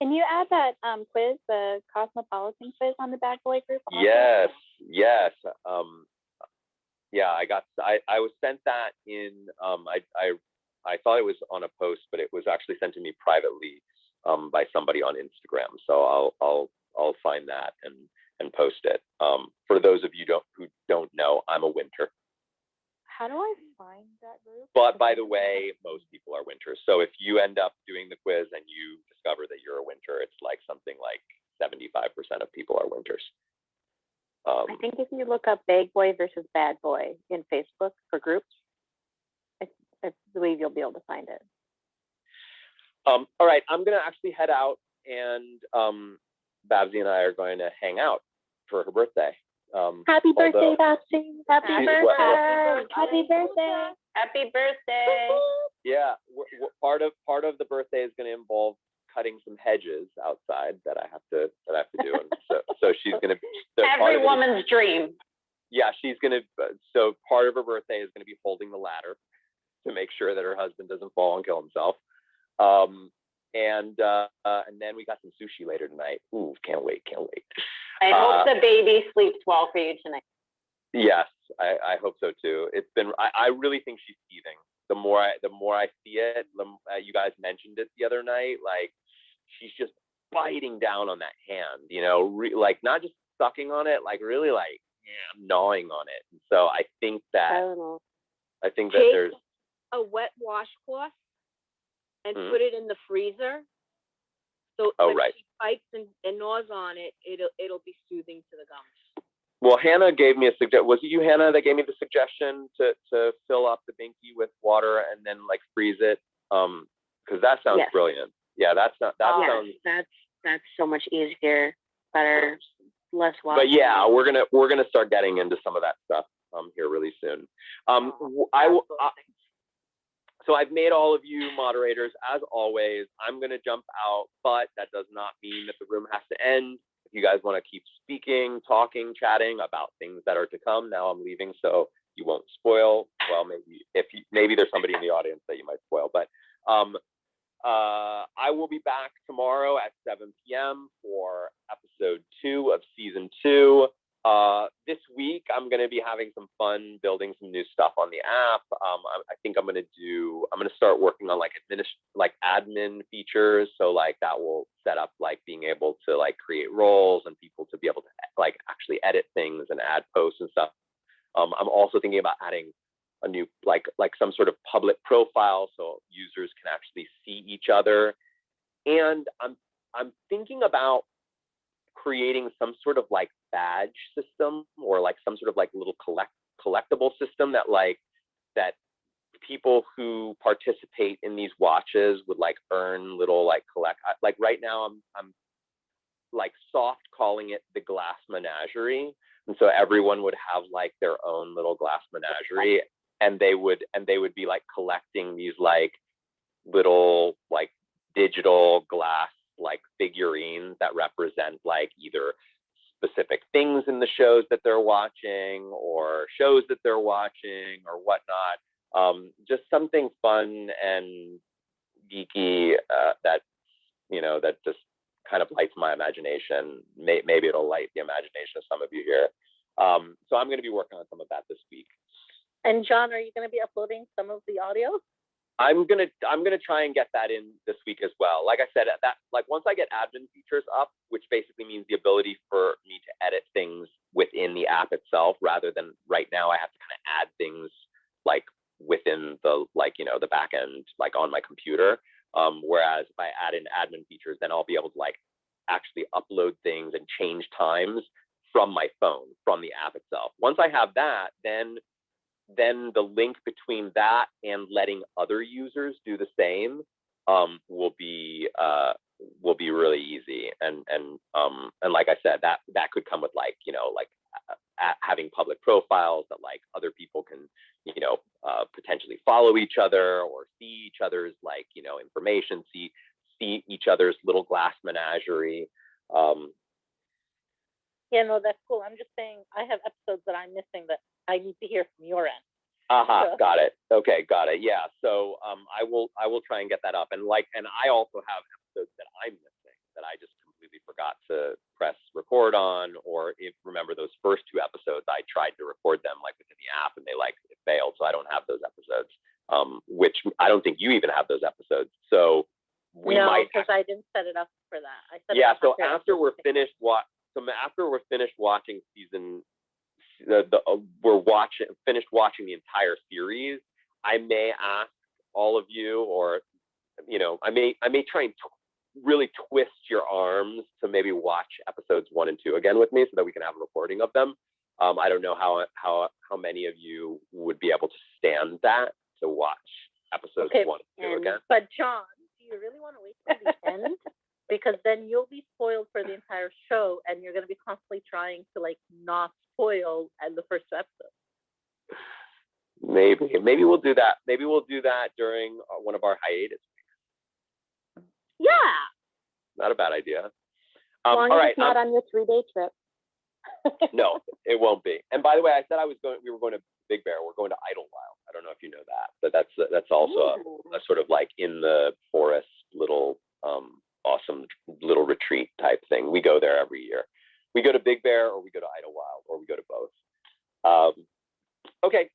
Can you add that quiz, the Cosmopolitan quiz, on the Bag Boy group also? Yes. Yeah, I was sent that in, I thought it was on a post, but it was actually sent to me privately by somebody on Instagram. So I'll find that and post it. For those of you who don't know, I'm a winter. How do I find that group? But by the way, most people are winters. So if you end up doing the quiz and you discover that you're a winter, it's like something like 75% of people are winters. I think if you look up Bag Boy versus Bad Boy in Facebook for groups, I believe you'll be able to find it. All right, I'm gonna actually head out, and Babsy and I are going to hang out for her birthday. Happy birthday, Babsy! Happy birthday! Happy birthday! Happy birthday! Yeah, part of the birthday is going to involve cutting some hedges outside that I have to do, and so she's going to. Every woman's dream. Yeah, she's going to. So part of her birthday is going to be holding the ladder to make sure that her husband doesn't fall and kill himself. And then we got some sushi later tonight. Ooh, can't wait. I hope the baby sleeps well for you tonight. Yes, I hope so too. It's been. I really think she's teething. The more I see it, you guys mentioned it the other night. Like, she's just biting down on that hand. You know, like not just sucking on it, like really like gnawing on it. And so I think that Take there's a wet washcloth and put it in the freezer. So when she bites and gnaws on it, it'll be soothing to the gums. Well, Hannah gave me a suggestion. Was it you, Hannah, that gave me the suggestion to fill up the binky with water and then like freeze it? Because that sounds brilliant. Yeah, sounds. That's so much easier, better, less water. But yeah, we're gonna start getting into some of that stuff here really soon. So I've made all of you moderators, as always. I'm going to jump out, but that does not mean that the room has to end. If you guys want to keep speaking, talking, chatting about things that are to come, now I'm leaving, so you won't spoil. Well, maybe there's somebody in the audience that you might spoil, but I will be back tomorrow at 7 p.m. for episode 2 of season 2. This week, I'm going to be having some fun building some new stuff on the app. I think I'm going to start working on like admin features. So like that will set up like being able to like create roles and people to be able to like actually edit things and add posts and stuff. I'm also thinking about adding a new like some sort of public profile so users can actually see each other. And I'm thinking about creating some sort of like badge system or like some sort of like little collectible system that people who participate in these watches would like earn little like like right now I'm like soft calling it the glass menagerie, and so everyone would have like their own little glass menagerie, and they would be like collecting these like little like digital glass like figurines that represent like either specific things in the shows that they're watching or shows that they're watching or whatnot. Just something fun and geeky that just kind of lights my imagination. Maybe it'll light the imagination of some of you here. So I'm going to be working on some of that this week. And John, are you going to be uploading some of the audio? I'm gonna try and get that in this week as well. Like I said, once I get admin features up, which basically means the ability for me to edit things within the app itself, rather than right now I have to kind of add things like within the the back end, like on my computer. Whereas if I add in admin features, then I'll be able to like actually upload things and change times from my phone, from the app itself. Once I have that, then the link between that and letting other users do the same will be really easy. And like I said, that could come with having public profiles that like other people can potentially follow each other or see each other's information, see each other's little glass menagerie. Yeah, no, that's cool. I'm just saying I have episodes that I'm missing that I need to hear from your end. So. Got it. Okay, got it. Yeah. So I will try and get that up. And I also have episodes that I'm missing that I just completely forgot to press record on, or remember those first 2 episodes, I tried to record them within the app and it failed. So I don't have those episodes. Which I don't think you even have those episodes. So no, because I didn't set it up for that. I set yeah. It up So after we're finished watching season, finished watching the entire series, I may ask all of you, or I may try and really twist your arms to maybe watch episodes 1 and 2 again with me, so that we can have a recording of them. I don't know how many of you would be able to stand that, to watch episodes 1 and 2 again. But John, do you really want to wait till the end? Because then you'll be spoiled for the entire show, and you're going to be constantly trying to not spoil in the first episode. Maybe we'll do that. Maybe we'll do that during one of our hiatus weeks. Yeah, not a bad idea. As long all as right, it's not on your 3-day trip. No, it won't be. And by the way, I said we were going to Big Bear. We're going to Idlewild. I don't know if you know that, but that's also a sort of in the forest little awesome little retreat type thing. We go there every year. We go to Big Bear, or we go to Idlewild, or we go to both. Okay,